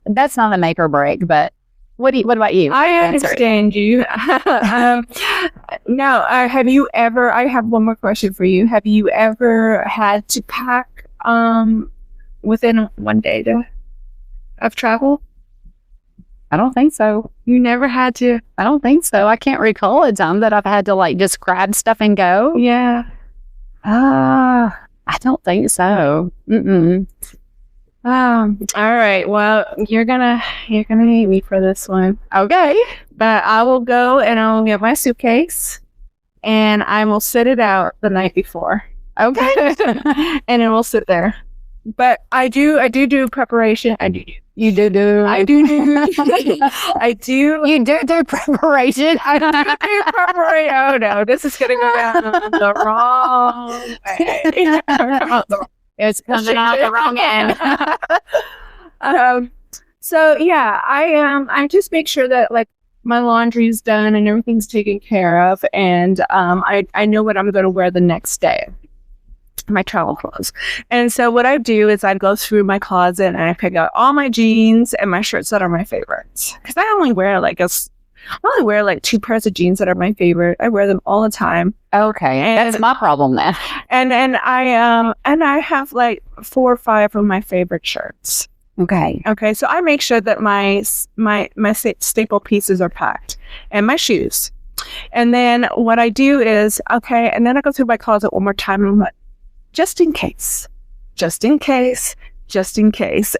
that's not a make or break, but what about you? I understand you. Now, have you ever, I have one more question for you. Have you ever had to pack, within one day of travel? I don't think so. You never had to? I don't think so. I can't recall a time that I've had to like just grab stuff and go. Yeah. I don't think so. Mm-mm. All right. Well, you're gonna hate me for this one. Okay. But I will go and I will get my suitcase and I will sit it out the night before. Okay. And it will sit there. But I do preparation. I do. You do. I do. I do. You do preparation. I do preparation. Oh no, this is getting around the wrong way. It's coming out the wrong end. So yeah, I just make sure that like my laundry's done and everything's taken care of, and I know what I'm going to wear the next day. My travel clothes. And so what I do is I go through my closet and I pick out all my jeans and my shirts that are my favorites. Because I only wear like I only wear like 2 pairs of jeans that are my favorite. I wear them all the time. Okay, And- that's my problem then. And I have like 4 or 5 of my favorite shirts. Okay. Okay, so I make sure that my staple pieces are packed, and my shoes. And then what I do is, okay, and then I go through my closet one more time, and I'm like, just in case.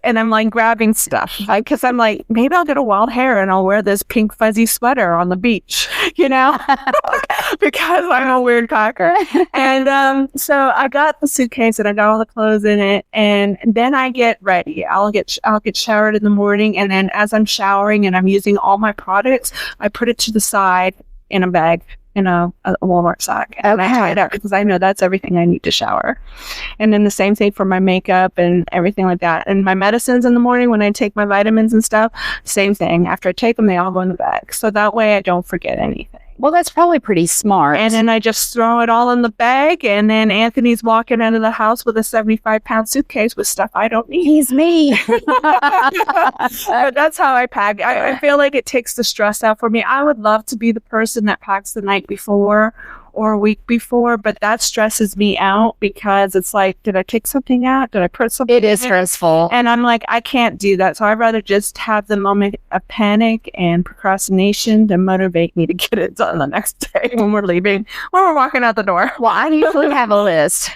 And I'm like grabbing stuff, because I'm like, maybe I'll get a wild hair and I'll wear this pink fuzzy sweater on the beach, because I'm a weird packer. And so I got the suitcase and I got all the clothes in it, and then I get ready. I'll get showered in the morning, and then as I'm showering and I'm using all my products, I put it to the side in a bag, in a Walmart sack, and I tie it up because I know that's everything I need to shower. And then the same thing for my makeup and everything like that. And my medicines in the morning when I take my vitamins and stuff, same thing. After I take them, they all go in the bag, so that way I don't forget anything. Well, that's probably pretty smart. And then I just throw it all in the bag, and then Anthony's walking out of the house with a 75-pound suitcase with stuff I don't need. He's me. That's how I pack. I feel like it takes the stress out for me. I would love to be the person that packs the night before or a week before, but that stresses me out, because it's like, did I take something out? Did I put something It is in? stressful. And I'm like, I can't do that. So I'd rather just have the moment of panic and procrastination to motivate me to get it done the next day when we're walking out the door. Well, I usually have a list.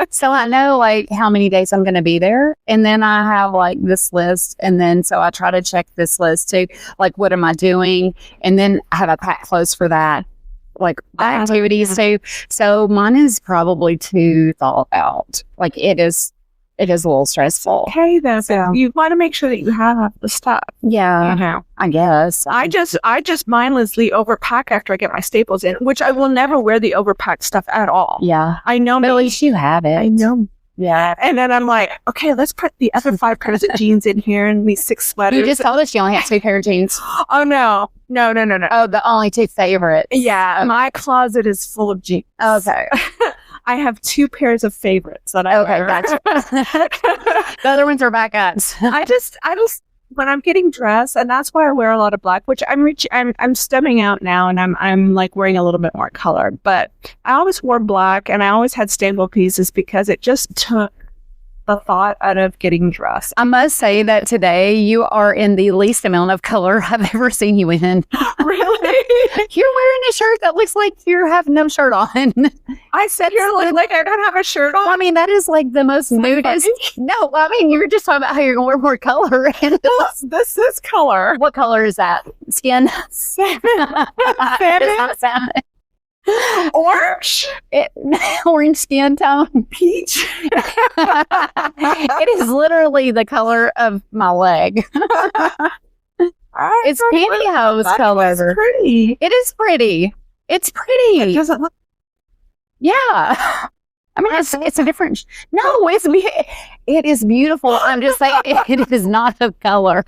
So I know like how many days I'm going to be there. And then I have like this list. And then so I try to check this list too. Like, what am I doing? And then I have a packed clothes for that. Like activities too. So mine is probably too thought out. Like it is a little stressful. Okay, then. So you want to make sure that you have the stuff. Yeah, I guess. I just mindlessly overpack after I get my staples in, which I will never wear the overpacked stuff at all. Yeah. I know. But at least you have it. I know. Yeah. And then I'm like, okay, let's put the other 5 pairs of jeans in here and these 6 sweaters. You just told us you only have 2 pair of jeans. Oh, no. Oh, the only 2 favorites. Yeah. My closet is full of jeans. Okay. I have 2 pairs of favorites that I wear. Gotcha. The other ones are backups. I just when I'm getting dressed, and that's why I wear a lot of black, which I'm stemming out now, and I'm like wearing a little bit more color. But I always wore black, and I always had staple pieces because it just took the thought out of getting dressed. I must say that today you are in the least amount of color I've ever seen you in. Really? You're wearing a shirt that looks like you have no shirt on. I said you look like I don't have a shirt on. I mean, that is like the most nudist. No, I mean, you were just talking about how you're going to wear more color. And this is color. What color is that? Skin? Salmon. It's not salmon. Orange. Orange skin tone. Peach. It is literally the color of my leg. It's pantyhose color. It's pretty. It is pretty. It's pretty. It doesn't look. Yeah. I mean, it's a different. No, it is beautiful. I'm just saying it is not a color.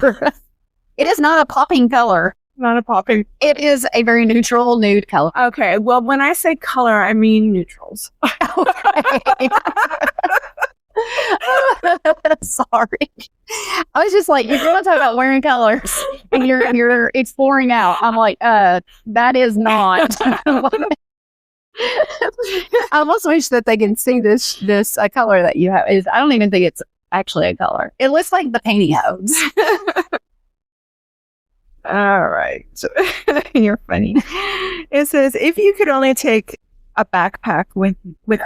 It is not a popping color. Not a popping. It is a very neutral nude color. Okay. Well, when I say color, I mean neutrals. Okay. Sorry. I was just like, you're going to talk about wearing colors and you're exploring out. I'm like, that is not. I almost wish that they can see this color that you have. I don't even think it's actually a color. It looks like the pantyhose. All right. So, you're funny. It says, if you could only take a backpack with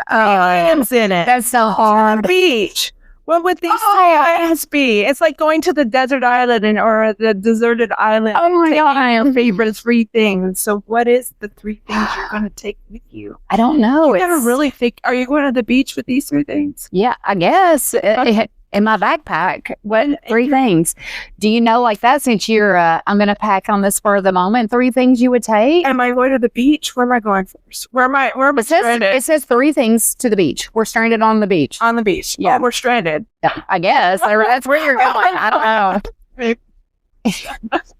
items in it. That's so hard. Beach. What would these items be? It's like going to the desert island or the deserted island. Oh my God. Your favorite 3 things. So what is the 3 things you're going to take with you? I don't know. You gotta really think. Are you going to the beach with these 3 things? Yeah, I guess. In my backpack, what 3 things? Do you know like that, since you're I'm going to pack on the spur of the moment, 3 things you would take? Am I going to the beach? Where am I going first? Where am I stranded? It says 3 things to the beach. We're stranded on the beach. On the beach. Yeah. Oh, we're stranded. Yeah, I guess. That's where you're going. I don't know.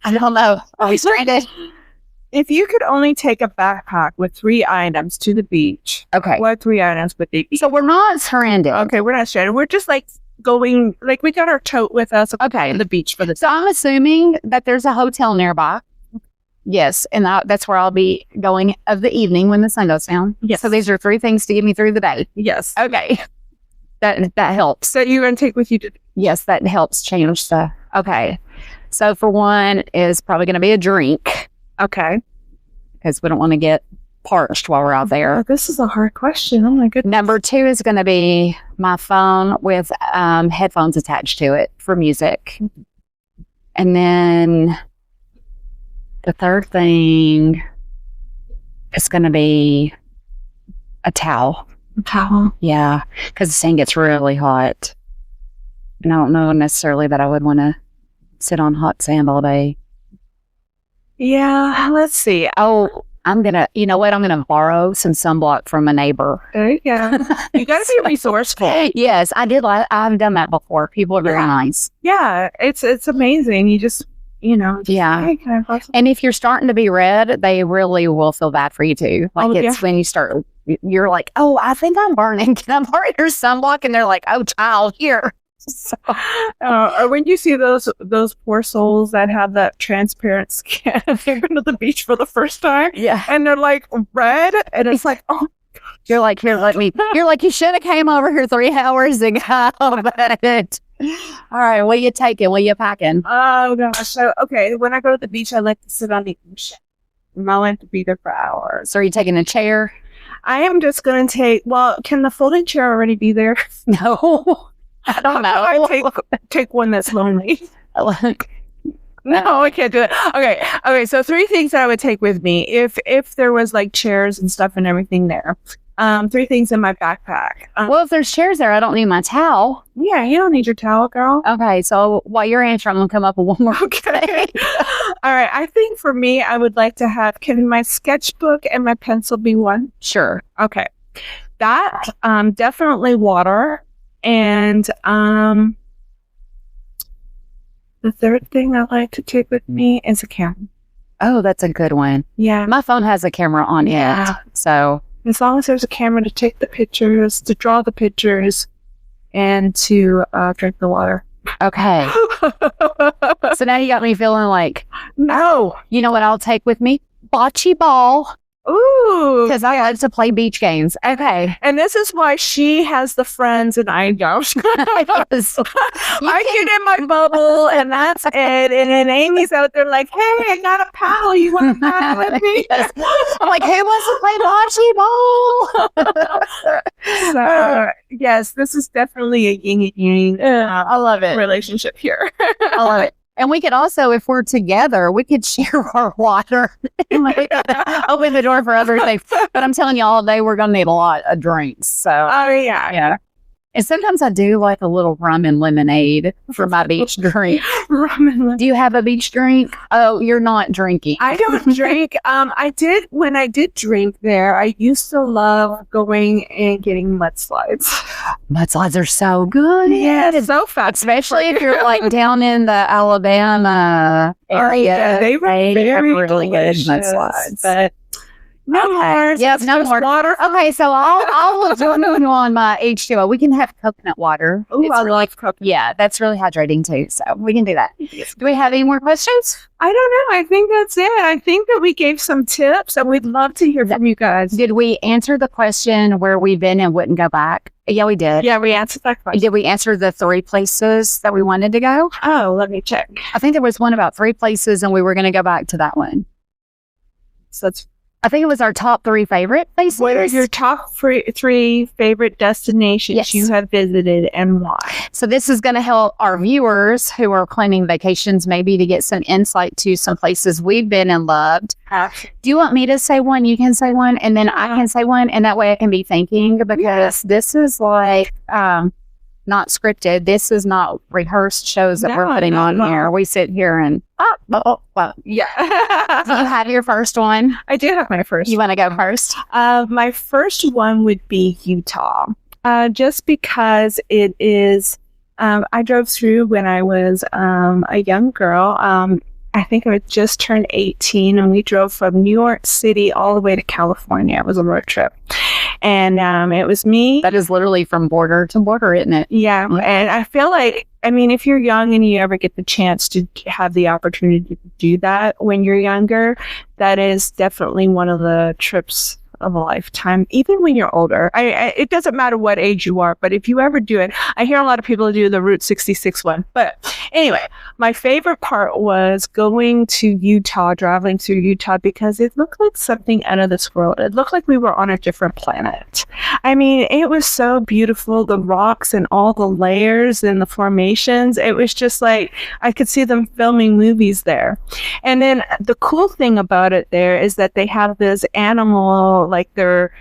I don't know. Are we stranded? If you could only take a backpack with 3 items to the beach, Okay. what 3 items would they be? So we're not stranded. Okay, we're not stranded. We're just like going, like we got our tote with us. Okay. To the beach for the So I'm assuming that there's a hotel nearby. Yes, and that's where I'll be going of the evening when the sun goes down. Yes. So these are 3 things to get me through the day. Yes. Okay. That helps. So you're going to take with you to... Yes, that helps change the... Okay. So for one is probably going to be a drink. Okay. Because we don't want to get parched while we're out there. Oh, this is a hard question. Oh my goodness. Number 2 is going to be my phone with headphones attached to it for music. And then the third thing is going to be a towel. A towel? Yeah, because the sand gets really hot. And I don't know necessarily that I would want to sit on hot sand all day. Yeah, let's see. Oh, I'm going to, you know what? I'm going to borrow some sunblock from a neighbor. There you go. You got to be resourceful. Yes, I did. I've done that before. People are very nice. Yeah, it's amazing. You just, Yeah. Hey, can I borrow some? And if you're starting to be red, they really will feel bad for you too. Like it's when you start, you're like, oh, I think I'm burning. Can I borrow your sunblock? And they're like, oh, child, here. So, or when you see those poor souls that have that transparent skin, they're going to the beach for the first time, and they're like red, and it's like, oh, you're like, here, you're like, you should have came over here 3 hours ago. But all right, what you taking? What you packing? Oh gosh, so okay, when I go to the beach, I like to sit on the ocean. I like to be there for hours. So are you taking a chair? I am just going to take. Well, can the folding chair already be there? No. I don't know. I take one that's lonely. No, I can't do it. Okay. So 3 things that I would take with me if there was like chairs and stuff and everything there. 3 things in my backpack. Well, if there's chairs there, I don't need my towel. Yeah, you don't need your towel, girl. Okay, so while you're answering, I'm gonna come up with one more. Okay. All right. I think for me, I would like to have. Can my sketchbook and my pencil be one? Sure. Okay. That definitely water. And the third thing I like to take with me is a camera. Oh, that's a good one. Yeah. My phone has a camera on it. So as long as there's a camera to take the pictures, to draw the pictures, and to drink the water. Okay. So now you got me feeling like, no. You know what I'll take with me? Bocce ball. Ooh. Because I like to play beach games. Okay. And this is why she has the friends and I don't. I get in my bubble and that's it. And then Amy's out there like, hey, I got a pal. You want to paddle with me? Yes. I'm like, who wants to play bocce ball? So, yes, this is definitely a yin and yang. I love it. Relationship here. I love it. And we could also, if we're together, we could share our water. Open the door for other things. But I'm telling you, all day we're going to need a lot of drinks. So, oh, yeah. Yeah. And sometimes I do like a little rum and lemonade for my beach drink. Rum and lemonade. Do you have a beach drink? Oh, you're not drinking. I don't drink. When I did drink there, I used to love going and getting mudslides. Mudslides are so good. Yeah, it's so fun. Especially if you're like down in the Alabama area. They were very really good delicious, mudslides. But no more. Yep, no more water. Okay, so I'll join you on my H2O. We can have coconut water. Oh, I like coconut. Yeah, that's really hydrating too. So we can do that. Yes. Do we have any more questions? I don't know. I think that's it. I think that we gave some tips and we'd love to hear from you guys. Did we answer the question where we've been and wouldn't go back? Yeah, we did. Yeah, we answered that question. Did we answer the 3 places that we wanted to go? Oh, let me check. I think there was one about 3 places and we were going to go back to that one. So I think it was our top 3 favorite places. What are your top 3 favorite destinations you have visited and why? So this is going to help our viewers who are planning vacations maybe to get some insight to some places we've been and loved. Do you want me to say one? You can say one and then I can say one. And that way I can be thinking because this is like not scripted. This is not rehearsed shows that we're putting on here. We sit here and yeah. You have your first one. I do have my first. You want to go first? My first one would be Utah. Just because it is, I drove through when I was a young girl. I think I had just turned 18 and we drove from New York City all the way to California. It was a road trip. And it was me. That is literally from border to border, isn't it? Yeah. And I feel like I mean, if you're young and you ever get the chance to have the opportunity to do that when you're younger, that is definitely one of the trips of a lifetime, even when you're older. It doesn't matter what age you are, but if you ever do it, I hear a lot of people do the Route 66 one. But anyway, my favorite part was going to Utah, traveling through Utah, because it looked like something out of this world. It looked like we were on a different planet. I mean, it was so beautiful, the rocks and all the layers and the formations. It was just like, I could see them filming movies there. And then the cool thing about it there is that they have this animal, like their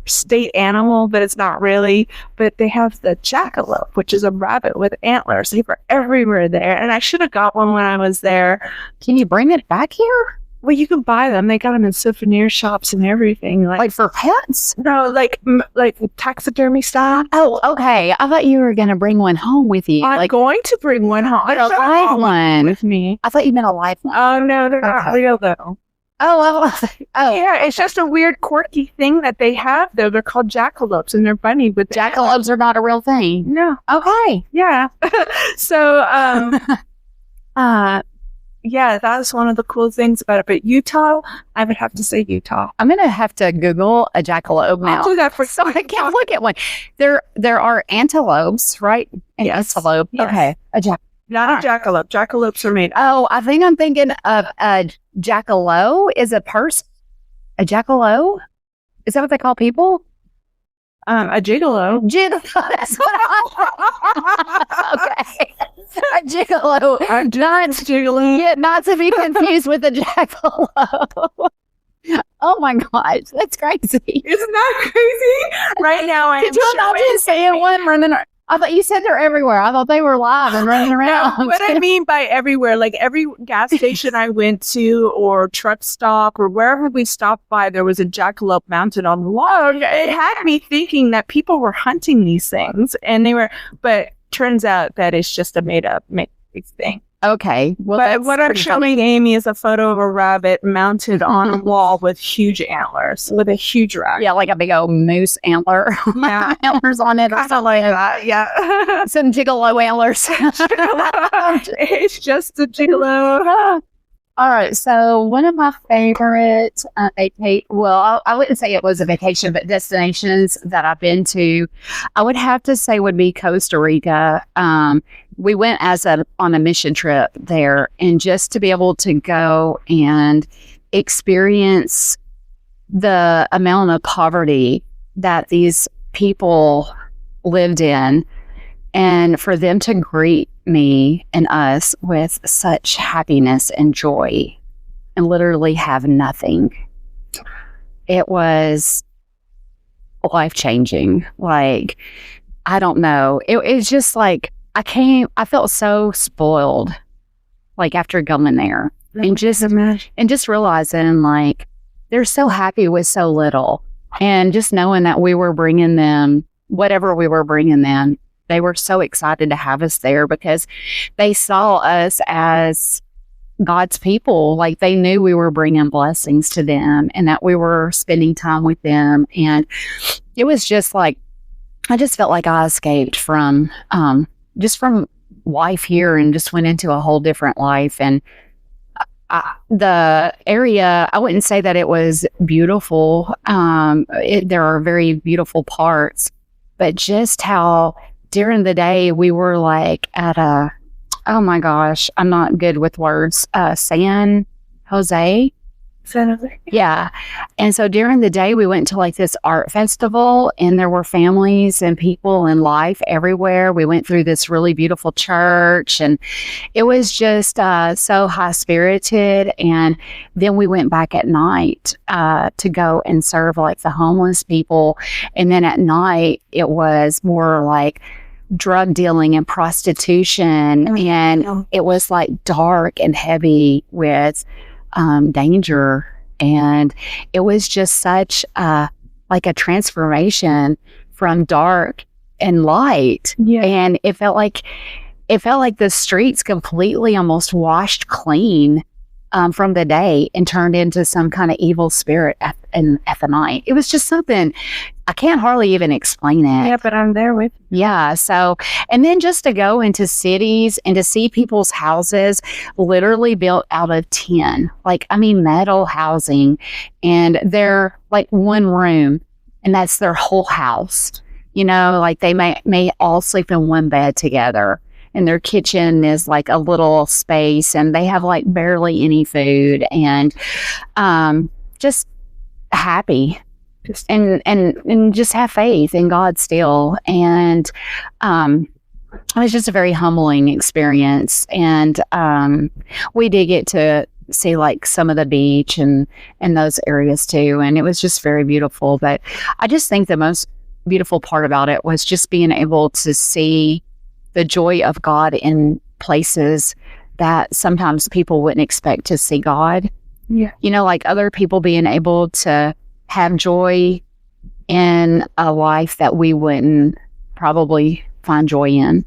state animal, but it's not really. But they have the jackalope, which is a rabbit with antlers. They were everywhere there, and I should have got one when I was there. Can you bring it back here? Well, you can buy them. They got them in souvenir shops and everything. Like for pets? No, like taxidermy style. Oh, okay. I thought you were going to bring one home with you. I'm going to bring one home. A live one with me. I thought you meant a live one. Oh no, they're not real though. Oh, yeah, it's just a weird, quirky thing that they have there. They're called jackalopes, and they're bunny with jackalopes are not a real thing. No. Okay. Yeah. So, yeah, that's one of the cool things about it. But Utah, I would have to say Utah. I'm gonna have to Google a jackalope now. I'll do that for so I can't look at one. There are antelopes, right? Yes. Antelope. Yes. Okay. Not a jackalope. Jackalopes are made. Oh, I think I'm thinking of a jackalope is a person. A jackalope? Is that what they call people? A gigolo. Gigolo. That's what okay. A gigolo. Not gigolo. Yeah, not to be confused with a jackalope. Oh my gosh, that's crazy. Isn't that crazy? Right now, I Did you imagine seeing one running? I thought you said they're everywhere. I thought they were live and running around. No, what I mean by everywhere, like every gas station I went to or truck stop or wherever we stopped by, there was a jackalope mounted on the wall. It had me thinking that people were hunting these things, and they were, but turns out that it's just a made thing. Okay. Well, but what I'm showing Amy is a photo of a rabbit mounted on a wall with huge antlers, with a huge rack. Yeah, like a big old moose antler. Yeah. Antlers on it. Kind of like that, yeah. Some gigolo antlers. It's just a gigolo. All right. So one of my favorite I wouldn't say it was a vacation, but destinations that I've been to, I would have to say would be Costa Rica. We went on a mission trip there, and just to be able to go and experience the amount of poverty that these people lived in, and for them to greet me and us with such happiness and joy and literally have nothing. It was life-changing. Like, I don't know. It's just like, I felt so spoiled, like after going there and just realizing like they're so happy with so little, and just knowing that we were bringing them whatever we were bringing them. They were so excited to have us there because they saw us as God's people. Like, they knew we were bringing blessings to them and that we were spending time with them. And it was just like, I just felt like I escaped from life here and just went into a whole different life. And the area, I wouldn't say that it was beautiful. There are very beautiful parts, but just how during the day we were like at oh my gosh, I'm not good with words, San Jose. Yeah. And so during the day we went to like this art festival, and there were families and people and life everywhere. We went through this really beautiful church, and it was just so high spirited. And then we went back at night to go and serve like the homeless people. And then at night it was more like drug dealing and prostitution. And it was like dark and heavy with danger, and it was just such like a transformation from dark and light. Yeah. And it felt like the streets completely almost washed clean from the day and turned into some kind of evil spirit at the night. It was just something I can't hardly even explain it. Yeah, but I'm there with you. Yeah. So, and then just to go into cities and to see people's houses literally built out of tin, metal housing, and they're like one room, and that's their whole house. They may all sleep in one bed together. And their kitchen is like a little space, and they have like barely any food, and just happy, and just have faith in God still. And it was just a very humbling experience. And we did get to see like some of the beach and those areas too, and it was just very beautiful. But I just think the most beautiful part about it was just being able to see the joy of God in places that sometimes people wouldn't expect to see God. Yeah. Like other people being able to have joy in a life that we wouldn't probably find joy in,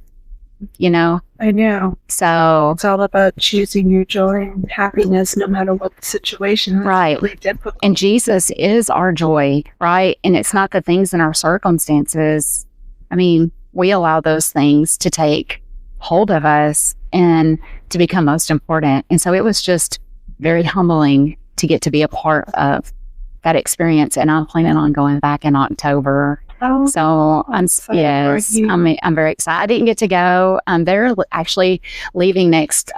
I know. So it's all about choosing your joy and happiness no matter what the situation is. Right. Really difficult. And Jesus is our joy, right? And it's not the things in our circumstances. We allow those things to take hold of us and to become most important. And so it was just very humbling to get to be a part of that experience. And I'm planning on going back in October. Oh, so I'm very excited. I didn't get to go. They're actually leaving next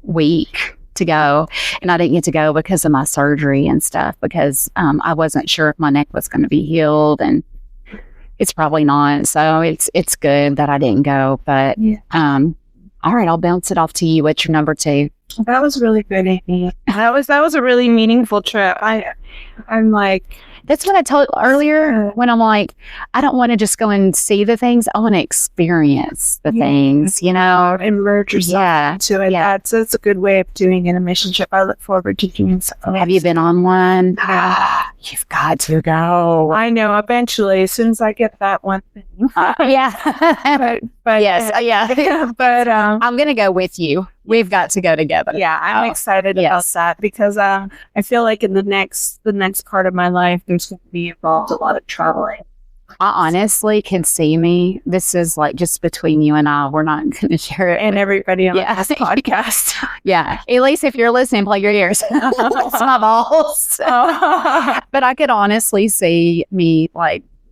week to go, and I didn't get to go because of my surgery and stuff, because I wasn't sure if my neck was going to be healed, and it's probably not. So it's good that I didn't go. But all right, I'll bounce it off to you. What's your number 2? That was really good, Amy. That was a really meaningful trip. I'm like, that's what I told earlier when I'm like, I don't want to just go and see the things. I want to experience the things, immerse yourself into it. Yeah. That's a good way of doing an immersion trip. I look forward to doing so. Have you been on one? You've got to go. I know. Eventually, as soon as I get that one thing. Yeah. but yes. Yeah. But I'm going to go with you. We've got to go together. Yeah, I'm excited about that, because I feel like in the next part of my life, there's going to be involved a lot of traveling. I honestly can see me. This is like just between you and I. We're not going to share it. And everybody on this podcast. Yeah. Elise, if you're listening, plug your ears. It's my balls. But I could honestly see me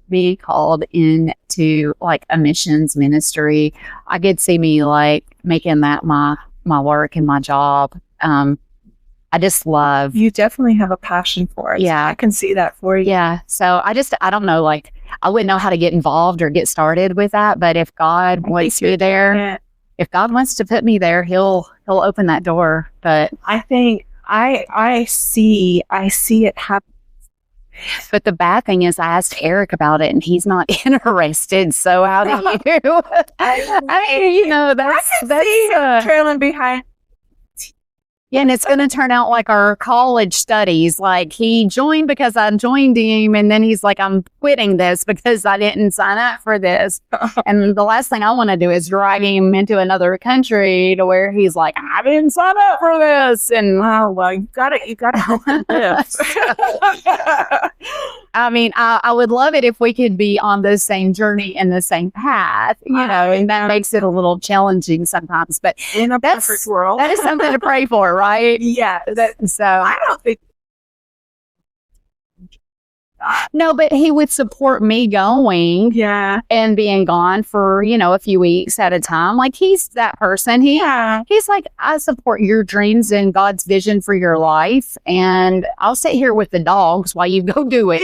be called into like a missions ministry. I could see me like making that my work and my job. I just love. You definitely have a passion for it. Yeah. So I can see that for you. Yeah. So I don't know, I wouldn't know how to get involved or get started with that. But if God wants me there, if God wants to put me there, he'll open that door. But I think I see it happen. But the bad thing is I asked Eric about it and he's not interested. So how do you? That's trailing behind. Yeah, and it's going to turn out like our college studies. Like he joined because I joined him, and then he's like, I'm quitting this because I didn't sign up for this. And the last thing I want to do is drag him into another country to where he's like, I didn't sign up for this. And you got to help him live. I mean, I would love it if we could be on the same journey and the same path, and that makes it a little challenging sometimes. But in a perfect world, that is something to pray for, right? Yeah. So I don't think. No, but he would support me going and being gone for, a few weeks at a time. Like he's that person. He's like, I support your dreams and God's vision for your life. And I'll sit here with the dogs while you go do it.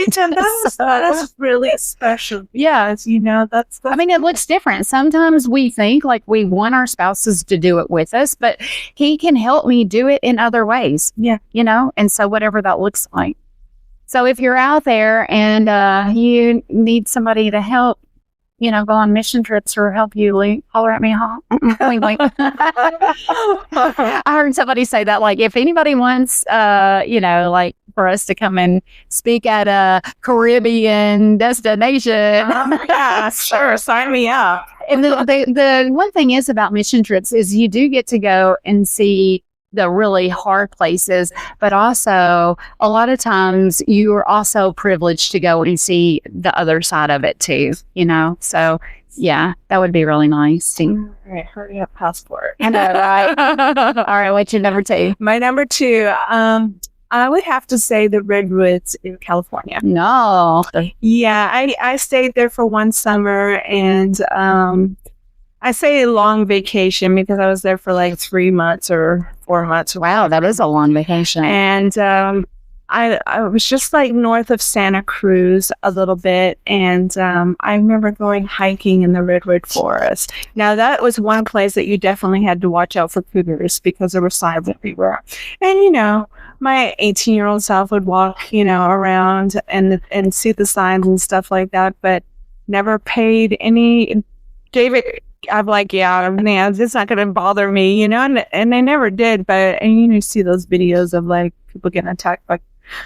That's really special. Yes. That's I mean, it looks different. Sometimes we think like we want our spouses to do it with us, but he can help me do it in other ways. Yeah. And so whatever that looks like. So if you're out there and you need somebody to help, go on mission trips or help you, holler at me, huh? Wink. I heard somebody say that, like, if anybody wants, like for us to come and speak at a Caribbean destination. Yeah, sure. Sign me up. And the one thing is about mission trips is you do get to go and see the really hard places, but also a lot of times you are also privileged to go and see the other side of it too, So yeah, that would be really nice. All right, hurry up, passport. I know, right? All right, what's your number 2? My number 2, I would have to say the Redwoods in California. No. Yeah, I stayed there for one summer, and I say a long vacation because I was there for like 3 months or 4 months. Wow, that is a long vacation. And I was just like north of Santa Cruz a little bit, and I remember going hiking in the redwood forest. Now that was one place that you definitely had to watch out for cougars because there were signs everywhere. And my 18-year-old self would walk around and see the signs and stuff like that, but never paid any. David, I'm like, yeah, it's not going to bother me, and they never did. But you see those videos of like people getting attacked by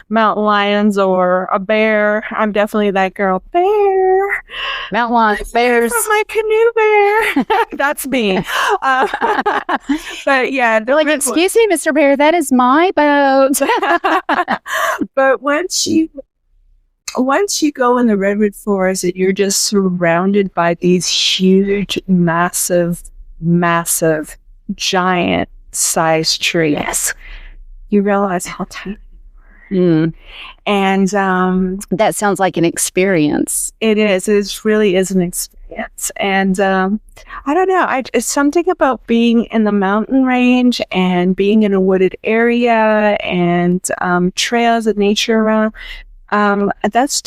mountain lions or a bear. I'm definitely that girl. Bear, mountain lions, bears. From my canoe bear. That's me. But yeah, they're like, excuse me, Mr. Bear, that is my boat. But once you go in the redwood forest and you're just surrounded by these huge, massive, giant sized trees, you realize how tiny. And that sounds like an experience. It is. It really is an experience. And I don't know. It's something about being in the mountain range and being in a wooded area and trails and nature around. That's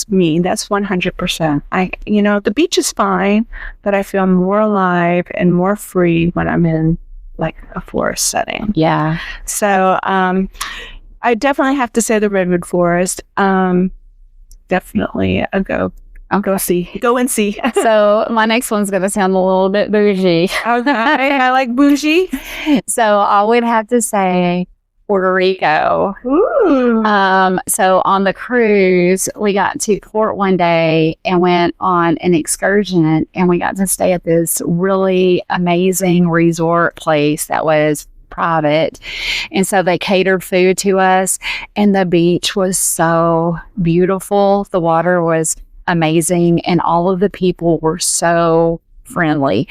me. That's 100%. The beach is fine, but I feel more alive and more free when I'm in like a forest setting. Yeah. So, I definitely have to say the redwood forest. Definitely a go. I'll go see. Go and see. So my next one's going to sound a little bit bougie. Okay, I like bougie. So I would have to say Puerto Rico. Ooh. So on the cruise, we got to port one day and went on an excursion, and we got to stay at this really amazing resort place that was private. And so they catered food to us, and the beach was so beautiful. The water was amazing, and all of the people were so friendly.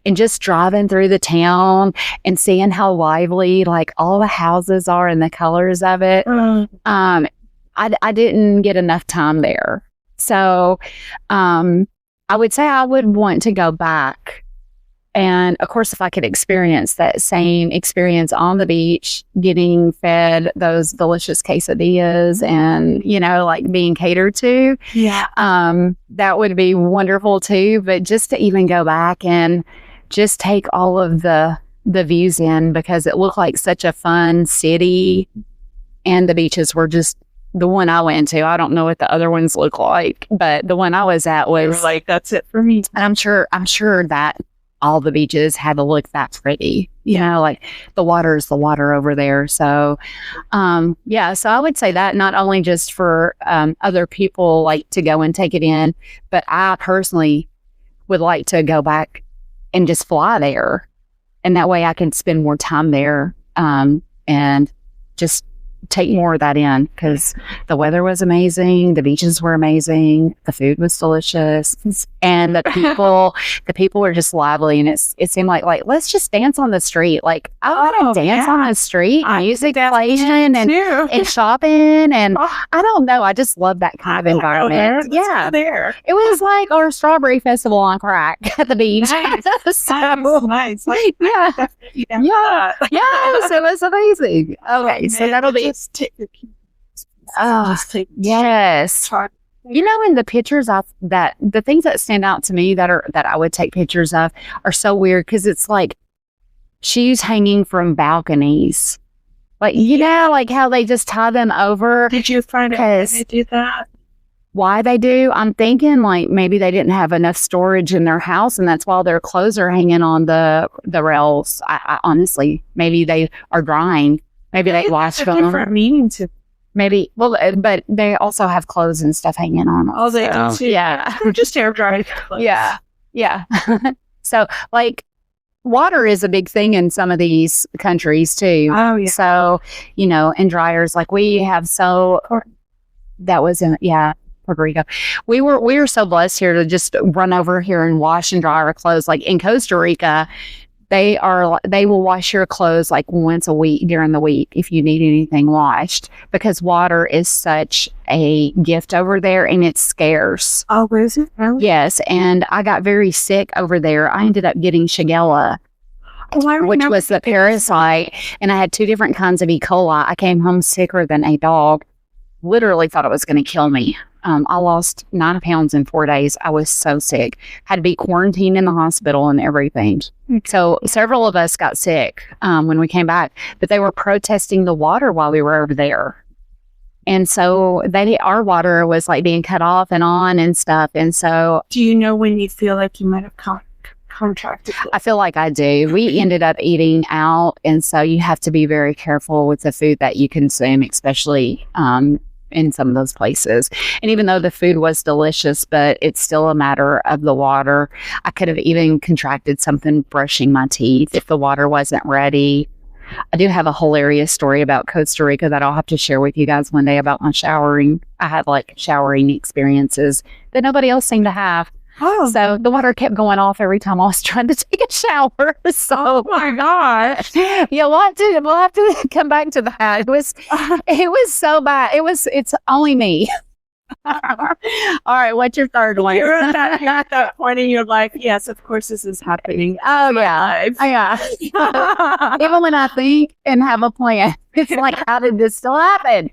And just driving through the town and seeing how lively like all the houses are and the colors of it, I didn't get enough time there. So I would say I would want to go back. And of course, if I could experience that same experience on the beach, getting fed those delicious quesadillas and, like being catered to, that would be wonderful too. But just to even go back and just take all of the views in, because it looked like such a fun city, and the beaches were just the one I went to. I don't know what the other ones look like, but the one I was at was like, that's it for me. And I'm sure that all the beaches had to look that pretty, like the water is the water over there. So, so I would say that not only just for other people like to go and take it in, but I personally would like to go back and just fly there. And that way I can spend more time there and just take more of that in, because the weather was amazing, the beaches were amazing, the food was delicious, and the people were just lively, and it seemed like let's just dance on the street. Like I want to dance on the street, music playing and shopping, and I don't know, I just love that kind of environment. There it was like our strawberry festival on crack at the beach. Nice. Nice. Yes, it was amazing. Okay, so that'll be. Yes. In the pictures the things that stand out to me that I would take pictures of are so weird, because it's like shoes hanging from balconies. Like, like how they just tie them over. Did you find out why they do that? Why they do? I'm thinking like maybe they didn't have enough storage in their house, and that's why their clothes are hanging on the rails. I honestly, maybe they are drying. Maybe they wash them. Different meaning to maybe. Well, but they also have clothes and stuff hanging on them. Oh, they do too. Yeah, we're just air drying. Yeah. So like water is a big thing in some of these countries too. Oh, yeah. So, and dryers, like we have that was Puerto Rico. We were so blessed here to just run over here and wash and dry our clothes. Like in Costa Rica, they will wash your clothes like once a week during the week if you need anything washed, because water is such a gift over there and it's scarce. Oh, is it? Really? Yes, and I got very sick over there. I ended up getting Shigella, which was the parasite, and I had 2 different kinds of E. coli. I came home sicker than a dog. Literally thought it was going to kill me. I lost 9 pounds in 4 days. I was so sick. Had to be quarantined in the hospital and everything. So several of us got sick when we came back, but they were protesting the water while we were over there. And so our water was like being cut off and on and stuff. And so, do you know when you feel like you might have contracted it? I feel like I do. We ended up eating out. And so you have to be very careful with the food that you consume, especially in some of those places. And even though the food was delicious, but it's still a matter of the water. I could have even contracted something brushing my teeth if the water wasn't ready. I do have a hilarious story about Costa Rica that I'll have to share with you guys one day about my showering. I had like showering experiences that nobody else seemed to have. Oh. So the water kept going off every time I was trying to take a shower. So, oh my gosh. Yeah, we'll have to come back to that. It was so bad. It's only me. All right, what's your third one? You're at that point and you're like, yes, of course this is happening. Oh, yeah. Yeah. Even when I think and have a plan, it's like, how did this still happen?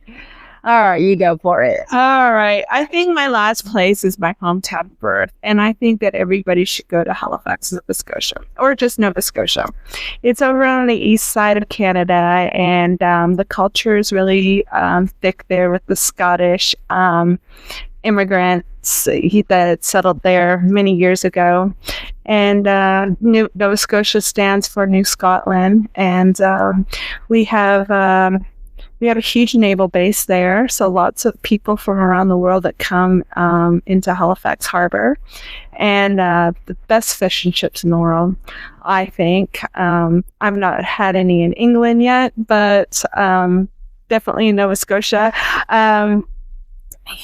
All right, you go for it. All right. I think my last place is my hometown birth, and I think that everybody should go to Halifax, Nova Scotia, or just Nova Scotia. It's over on the east side of Canada, and the culture is really thick there with the Scottish immigrants that settled there many years ago. And Nova Scotia stands for New Scotland, and we have a huge naval base there, so lots of people from around the world that come into Halifax Harbor, and the best fish and chips in the world, I think. I've not had any in England yet, but definitely in Nova Scotia.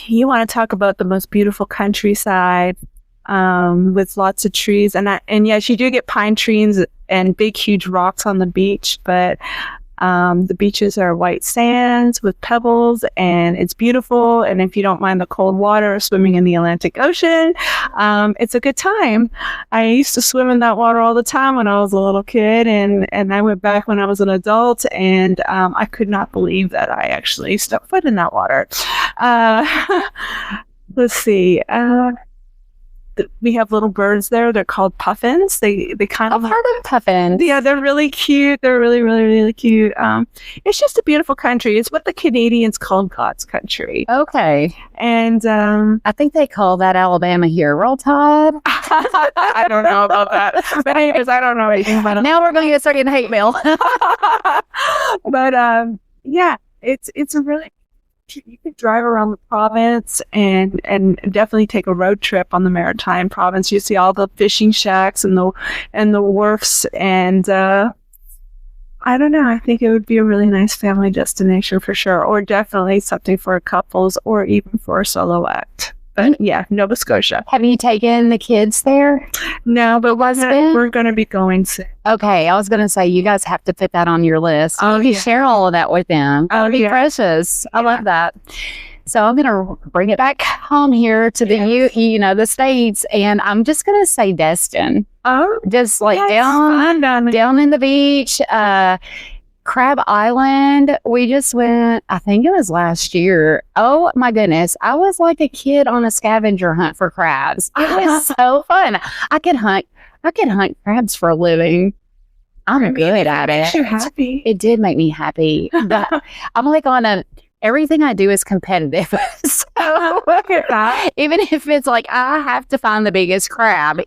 You want to talk about the most beautiful countryside with lots of trees, and yes, you do get pine trees and big, huge rocks on the beach, but the beaches are white sands with pebbles, and it's beautiful. And if you don't mind the cold water, swimming in the Atlantic Ocean, it's a good time. I used to swim in that water all the time when I was a little kid, and I went back when I was an adult, and I could not believe that I actually stepped foot in that water. Let's see. We have little birds there. They're called puffins. They kind of... I've heard of puffins. Yeah, they're really cute. They're really, really, really cute. It's just a beautiful country. It's what the Canadians call God's country. Okay. And I think they call that Alabama here. Roll Tide. I don't know about that. But anyways, I don't know anything about it. Now we're going to start getting hate mail. But yeah, it's a really... You could drive around the province and definitely take a road trip on the Maritime province. You see all the fishing shacks and the wharfs, and I don't know. I think it would be a really nice family destination for sure, or definitely something for couples or even for a solo act. But yeah, Nova Scotia. Have you taken the kids there? No, but we're going to be going soon. Okay, I was going to say, you guys have to put that on your list. Oh, yeah. Share all of that with them. Oh, be yeah. precious. I love that. So I'm going to bring it back home here to the States, and I'm just going to say Destin. Oh, just like yes, down in the beach. Crab Island, we just went, I think it was last year. Oh my goodness. I was like a kid on a scavenger hunt for crabs. It was so fun. I could hunt crabs for a living. I'm good at it. Makes you happy. It did make me happy. But I'm like everything I do is competitive. So look at that. Even if it's like, I have to find the biggest crab,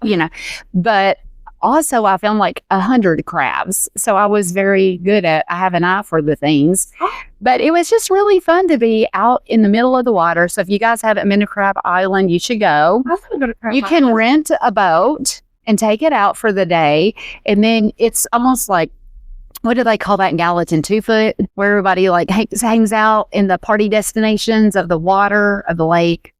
but also, I found like 100 crabs. So I was very good I have an eye for the things. But it was just really fun to be out in the middle of the water. So if you guys haven't been to Crab Island, you should go. I'm gonna go to Crab You can Island. rent a boat and take it out for the day. And then it's almost like, what do they call that in Gallatin? 2 foot, where everybody like hangs out in the party destinations of the water of the lake.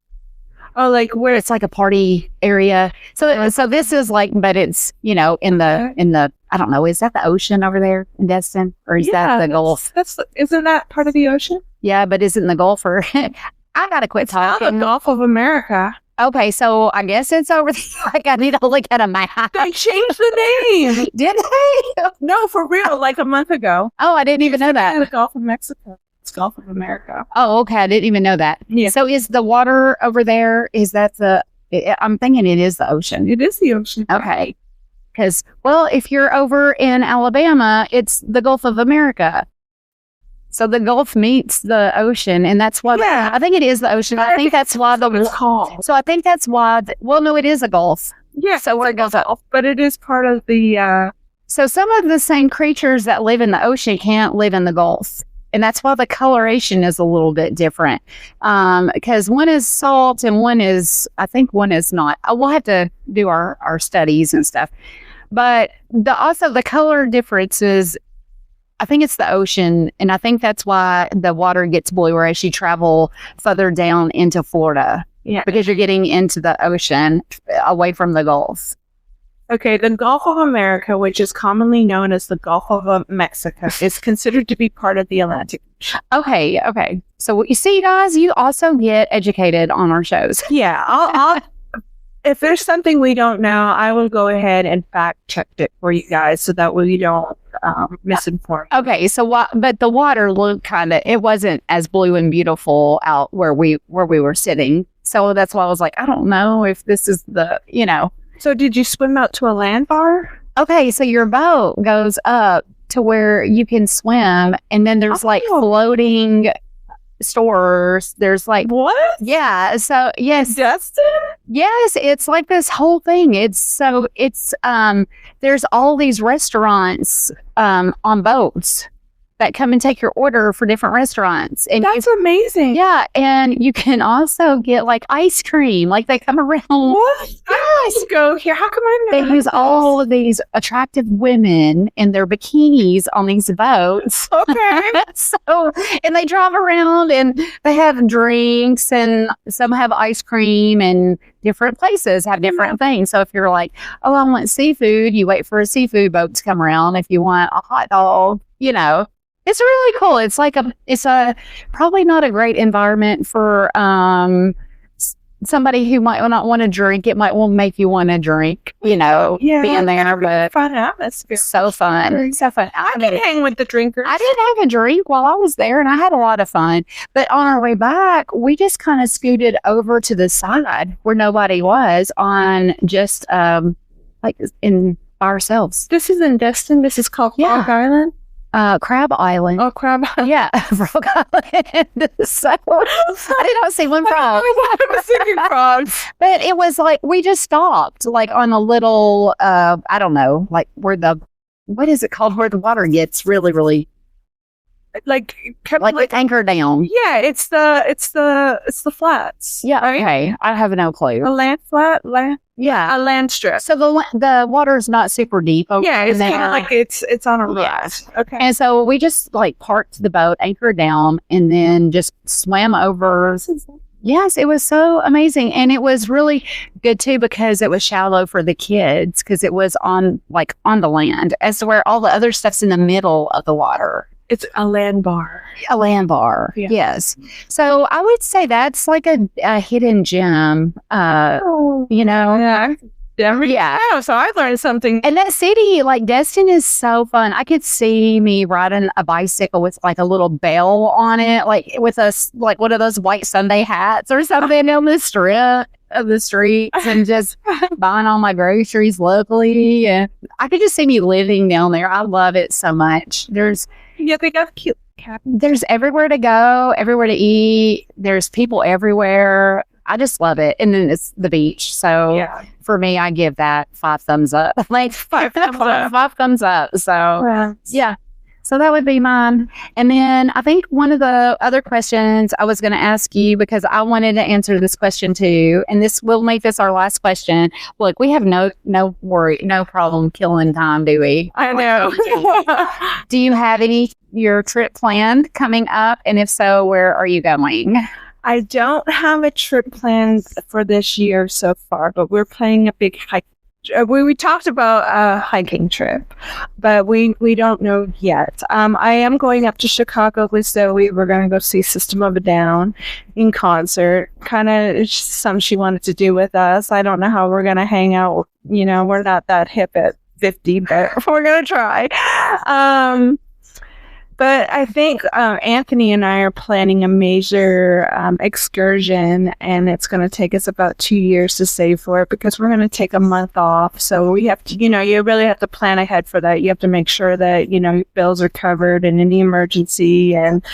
Oh, like Where it's like a party area. So this is like, but it's, in the, I don't know, is that the ocean over there in Destin? Or is that the Gulf? Isn't that part of the ocean? Yeah, but isn't the Gulf or I gotta quit talking. The Gulf of America. Okay, so I guess it's over there. Like I need to look at a map. They changed the name. Did they? No, for real, like a month ago. Oh, I didn't even know that. The Gulf of Mexico. It's Gulf of America. Oh, okay. I didn't even know that. Yeah. So is the water over there, is that I'm thinking it is the ocean. It is the ocean. Okay. Because, well, if you're over in Alabama, it's the Gulf of America. So the Gulf meets the ocean, and that's why I think it is the ocean. I think that's why it's called. So I think that's why. No, it is a Gulf. Yeah. So where it goes up, but it is part of the. So some of the same creatures that live in the ocean can't live in the Gulf. And that's why the coloration is a little bit different. Because one is salt and I think one is not. We'll have to do our studies and stuff. But also the color differences, I think it's the ocean. And I think that's why the water gets bluer as you travel further down into Florida. Yeah. Because you're getting into the ocean away from the Gulf. Okay, the Gulf of America, which is commonly known as the Gulf of Mexico, is considered to be part of the Atlantic. Okay. So you see, guys, you also get educated on our shows. Yeah, I'll if there's something we don't know, I will go ahead and fact check it for you guys, so that way you don't misinform. Okay, so but the water looked it wasn't as blue and beautiful out where we were sitting. So that's why I was like, I don't know if this is the. So did you swim out to a land bar? Okay, so your boat goes up to where you can swim, and then there's like floating stores. There's like what? Yeah. So yes, Dustin. Yes, it's like this whole thing. It's there's all these restaurants on boats that come and take your order for different restaurants. And that's amazing. Yeah. And you can also get like ice cream. Like they come around. What? Yes. Go here. How come I They use all of these attractive women in their bikinis on these boats. Okay. And they drive around and they have drinks, and some have ice cream, and different places have different things. So if you're like, oh, I want seafood, you wait for a seafood boat to come around. If you want a hot dog, it's really cool. It's like it's probably not a great environment for somebody who might not want to drink. It might make you want to drink, being there. But fun atmosphere. So fun. So fun. I can hang with the drinkers. I did have a drink while I was there, and I had a lot of fun. But on our way back, we just kind of scooted over to the side where nobody was, on just like in by ourselves. This is in Destin. This is called Frog Island. Crab Island. Oh, Crab Island. Yeah, Frog Island. So I did not see one frog. I was thinking frogs. But it was like, we just stopped like on a little, I don't know, like what is it called? Where the water gets really, really like anchor down. Yeah, it's the flats. Yeah. Right? Okay. I have no clue. A land flat, Yeah, a land strip. So the water's not super deep. Yeah, it's kind of like it's on a rise. Yeah. Okay. And so we just like parked the boat, anchored down, and then just swam over. Yes, it was so amazing. And it was really good too, because it was shallow for the kids, because it was on the land, as to where all the other stuff's in the middle of the water. It's a land bar. A land bar, yeah. Yes. So I would say that's like a hidden gem, Yeah. Yeah. So I learned something. And that city, like Destin, is so fun. I could see me riding a bicycle with like a little bell on it, like with like one of those white Sunday hats or something on the strip of the streets, and just buying all my groceries locally. And I could just see me living down there. I love it so much. They got cute cabins. There's everywhere to go, everywhere to eat. There's people everywhere. I just love it. And then it's the beach. So for me, I give that 5 thumbs up. Like 5 thumbs up. 5 thumbs up. So yeah. So that would be mine. And then I think one of the other questions I was going to ask you, because I wanted to answer this question too, and this will make this our last question. Look, we have no problem killing time, do we? I know. Do you have your trip planned coming up? And if so, where are you going? I don't have a trip planned for this year so far, but we're planning a big hike. We talked about a hiking trip, but we don't know yet. I am going up to Chicago with Zoe. We're going to go see System of a Down in concert. Kind of something she wanted to do with us. I don't know how we're going to hang out. You know, we're not that hip at 50, but we're going to try. But I think Anthony and I are planning a major excursion, and it's going to take us about 2 years to save for it because we're going to take a month off. So we have to, you really have to plan ahead for that. You have to make sure that, your bills are covered in any emergency. And,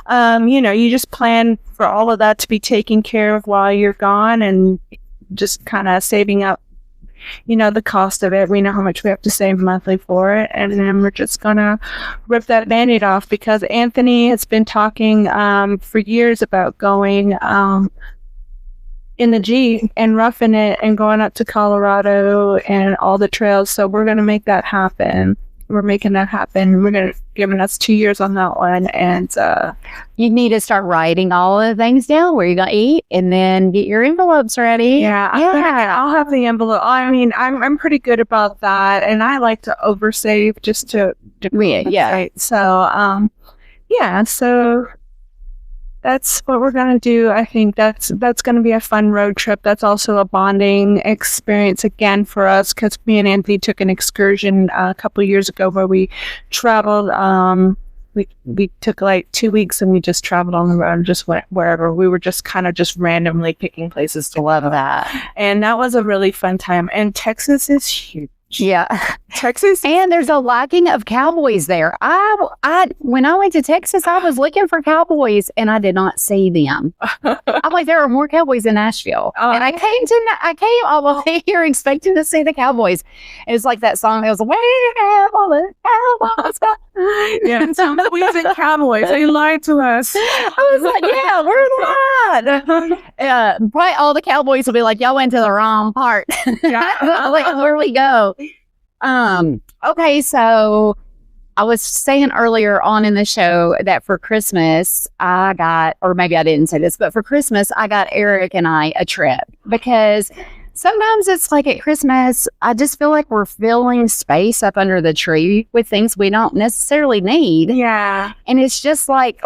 you just plan for all of that to be taken care of while you're gone and just kind of saving up. The cost of it. We know how much we have to save monthly for it. And then we're just going to rip that Band-Aid off because Anthony has been talking for years about going in the Jeep and roughing it and going up to Colorado and all the trails. So we're going to make that happen. We're making that happen. We're going to giving us 2 years on that one. And you need to start writing all the things down where you're going to eat and then get your envelopes ready. Yeah. I'll have the envelope. I mean, I'm pretty good about that. And I like to oversave just to yeah. So, so that's what we're going to do. I think that's going to be a fun road trip. That's also a bonding experience again for us because me and Anthony took an excursion a couple of years ago where we traveled. We took like 2 weeks and we just traveled on the road and just went wherever. We were just kind of just randomly picking places to love that. And that was a really fun time. And Texas is huge. Yeah. Texas. And there's a lacking of cowboys there. When I went to Texas, I was looking for cowboys and I did not see them. I'm like, there are more cowboys in Nashville. And I came all the way here expecting to see the cowboys. It was like that song. It was, where have all the cowboys gone? Yeah, we said cowboys. They lied to us. I was like, yeah, we're not. Probably all the cowboys will be like, y'all went to the wrong part. Yeah. Like, where we go? Okay, so I was saying earlier on in the show that for Christmas I got, or maybe I didn't say this, but for Christmas I got Eric and I a trip because sometimes it's like at Christmas, I just feel like we're filling space up under the tree with things we don't necessarily need. Yeah. And it's just like,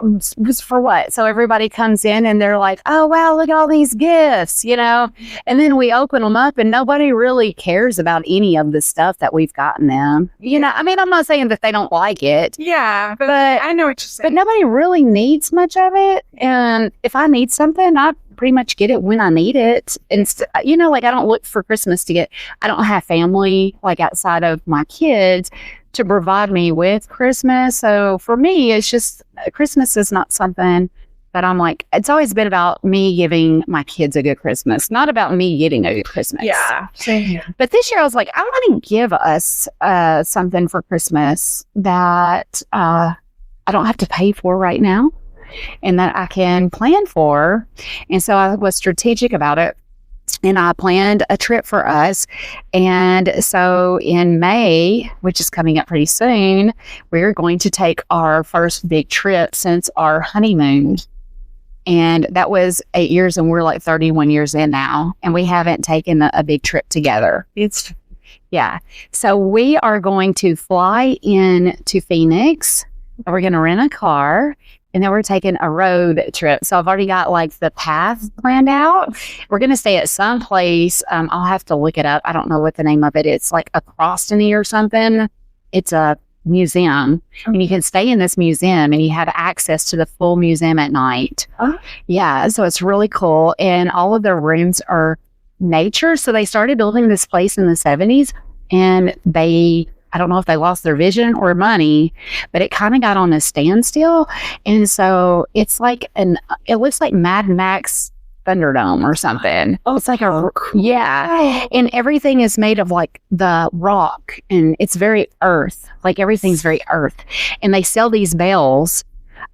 for what? So everybody comes in and they're like, oh, wow, look at all these gifts, And then we open them up and nobody really cares about any of the stuff that we've gotten them. I mean, I'm not saying that they don't like it. Yeah, but I know what you're saying. But nobody really needs much of it. And if I need something, I pretty much get it when I need it. And, like I don't look for Christmas I don't have family like outside of my kids to provide me with Christmas. So for me, it's just Christmas is not something that I'm like, it's always been about me giving my kids a good Christmas, not about me getting a good Christmas. Yeah, same here. But this year I was like, I want to give us something for Christmas that I don't have to pay for right now and that I can plan for. And so I was strategic about it. And I planned a trip for us. And so in May, which is coming up pretty soon, we're going to take our first big trip since our honeymoon. And that was 8 years, and we're like 31 years in now. And we haven't taken a big trip together. Yeah. So we are going to fly in to Phoenix. We're going to rent a car. And then we're taking a road trip. So I've already got like the path planned out. We're going to stay at some place. I'll have to look it up. I don't know what the name of it is. It's like a Crostony or something. It's a museum. And you can stay in this museum and you have access to the full museum at night. Oh. Yeah. So it's really cool. And all of their rooms are nature. So they started building this place in the 70s and I don't know if they lost their vision or money, but it kind of got on a standstill. And so it's like it looks like Mad Max Thunderdome or something. Oh, it's like a cool. yeah, and everything is made of like the rock, and it's very earth. Like everything's very earth, and they sell these bells.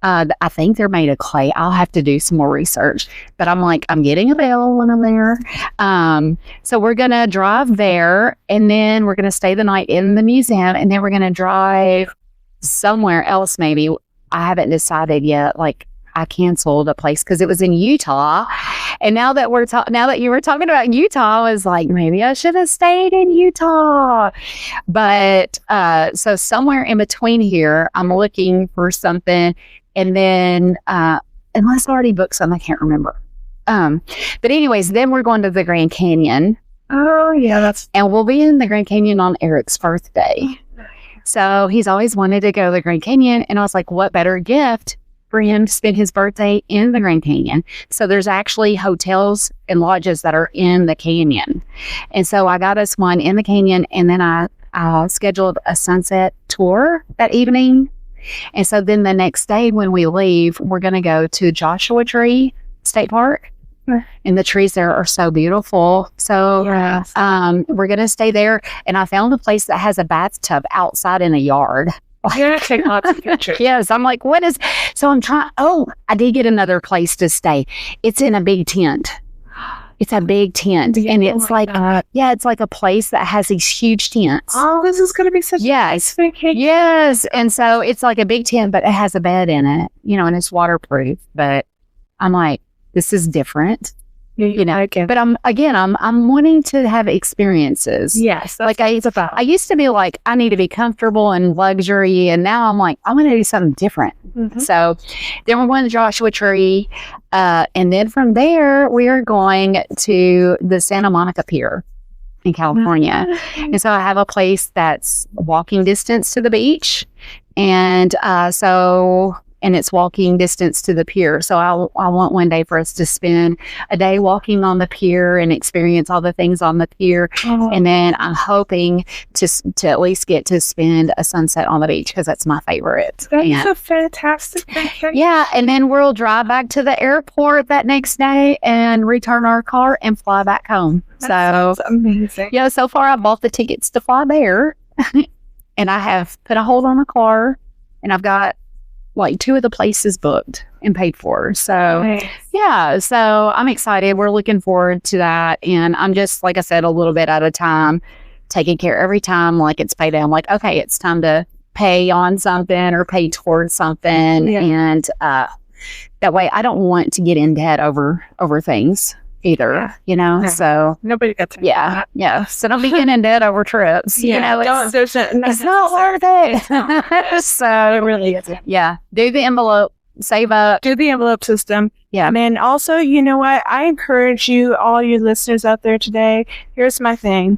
I think they're made of clay. I'll have to do some more research, but I'm like, I'm getting a bell when I'm there. So we're gonna drive there, and then we're gonna stay the night in the museum, and then we're gonna drive somewhere else. Maybe I haven't decided yet. Like, I canceled a place because it was in Utah. And now that now that you were talking about Utah, I was like, maybe I should have stayed in Utah. But so somewhere in between here, I'm looking for something. And then unless I already booked some, I can't remember. But anyways, then we're going to the Grand Canyon. Oh, yeah, and we'll be in the Grand Canyon on Eric's birthday. So he's always wanted to go to the Grand Canyon. And I was like, what better gift for him to spend his birthday in the Grand Canyon? So there's actually hotels and lodges that are in the canyon. And so I got us one in the canyon, and then I scheduled a sunset tour that evening. And so then the next day when we leave, we're going to go to Joshua Tree State Park. And the trees there are so beautiful. So we're going to stay there. And I found a place that has a bathtub outside in a yard. You're going to take lots of pictures. Yes. I'm like, so I'm trying. Oh, I did get another place to stay. It's in a big tent. It's a big tent. And it's it's like a place that has these huge tents. Oh, this is going to be such a nice vacation. Yes. And so it's like a big tent, but it has a bed in it, and it's waterproof. But I'm like, this is different. But I'm wanting to have experiences. Yes, that's like I used to be like, I need to be comfortable and luxury, and now I'm like, I'm going to do something different. Mm-hmm. So then we're going to Joshua Tree, and then from there we are going to the Santa Monica Pier in California. Mm-hmm. And so I have a place that's walking distance to the beach, and it's walking distance to the pier. So I want one day for us to spend a day walking on the pier and experience all the things on the pier. Oh. And then I'm hoping to at least get to spend a sunset on the beach because that's my favorite. That's a fantastic vacation. Yeah. And then we'll drive back to the airport that next day and return our car and fly back home. That's amazing. Yeah. So far I bought the tickets to fly there and I have put a hold on the car, and I've got like 2 of the places booked and paid for. So, nice. So I'm excited. We're looking forward to that. And I'm just, like I said, a little bit at a time, taking care every time, like it's paid. I'm like, okay, it's time to pay on something or pay towards something. Yeah. And that way I don't want to get in debt over things either, Yeah. So nobody gets it. Yeah. So don't be getting in debt over trips. Yeah. It's not worth it. So it really isn't. Yeah. Do the envelope, save up. Do the envelope system. Yeah. And also, you know what? I encourage you, all you listeners out there today, here's my thing.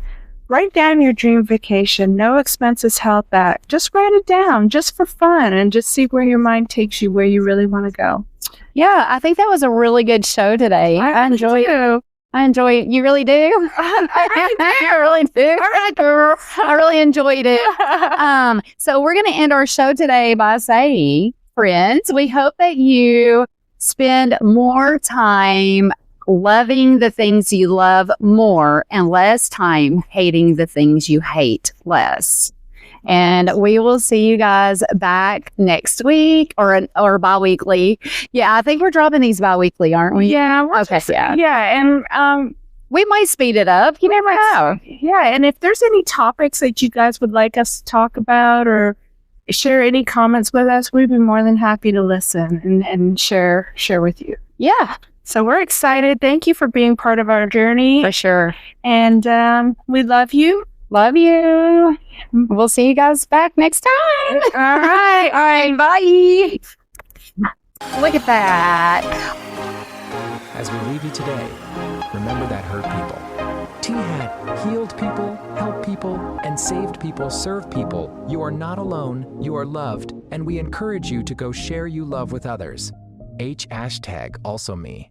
Write down your dream vacation. No expenses held back. Just write it down just for fun and just see where your mind takes you, where you really want to go. Yeah, I think that was a really good show today. I enjoy it. I enjoy it. You really do? I really do. All right, girl. I really enjoyed it. So we're going to end our show today by saying, friends, we hope that you spend more time loving the things you love more and less time hating the things you hate less. And we will see you guys back next week or bi-weekly. Yeah, I think we're dropping these bi-weekly, aren't we? Yeah. Okay. Yeah. And we might speed it up. You never know. Yeah. And if there's any topics that you guys would like us to talk about or share any comments with us, we'd be more than happy to listen and share with you. Yeah. So we're excited. Thank you for being part of our journey. For sure. And we love you. Love you. We'll see you guys back next time. All right. Bye. Look at that. As we leave you today, remember that hurt people. T-Hat healed people, helped people, and saved people, served people. You are not alone. You are loved. And we encourage you to go share you love with others. #also me.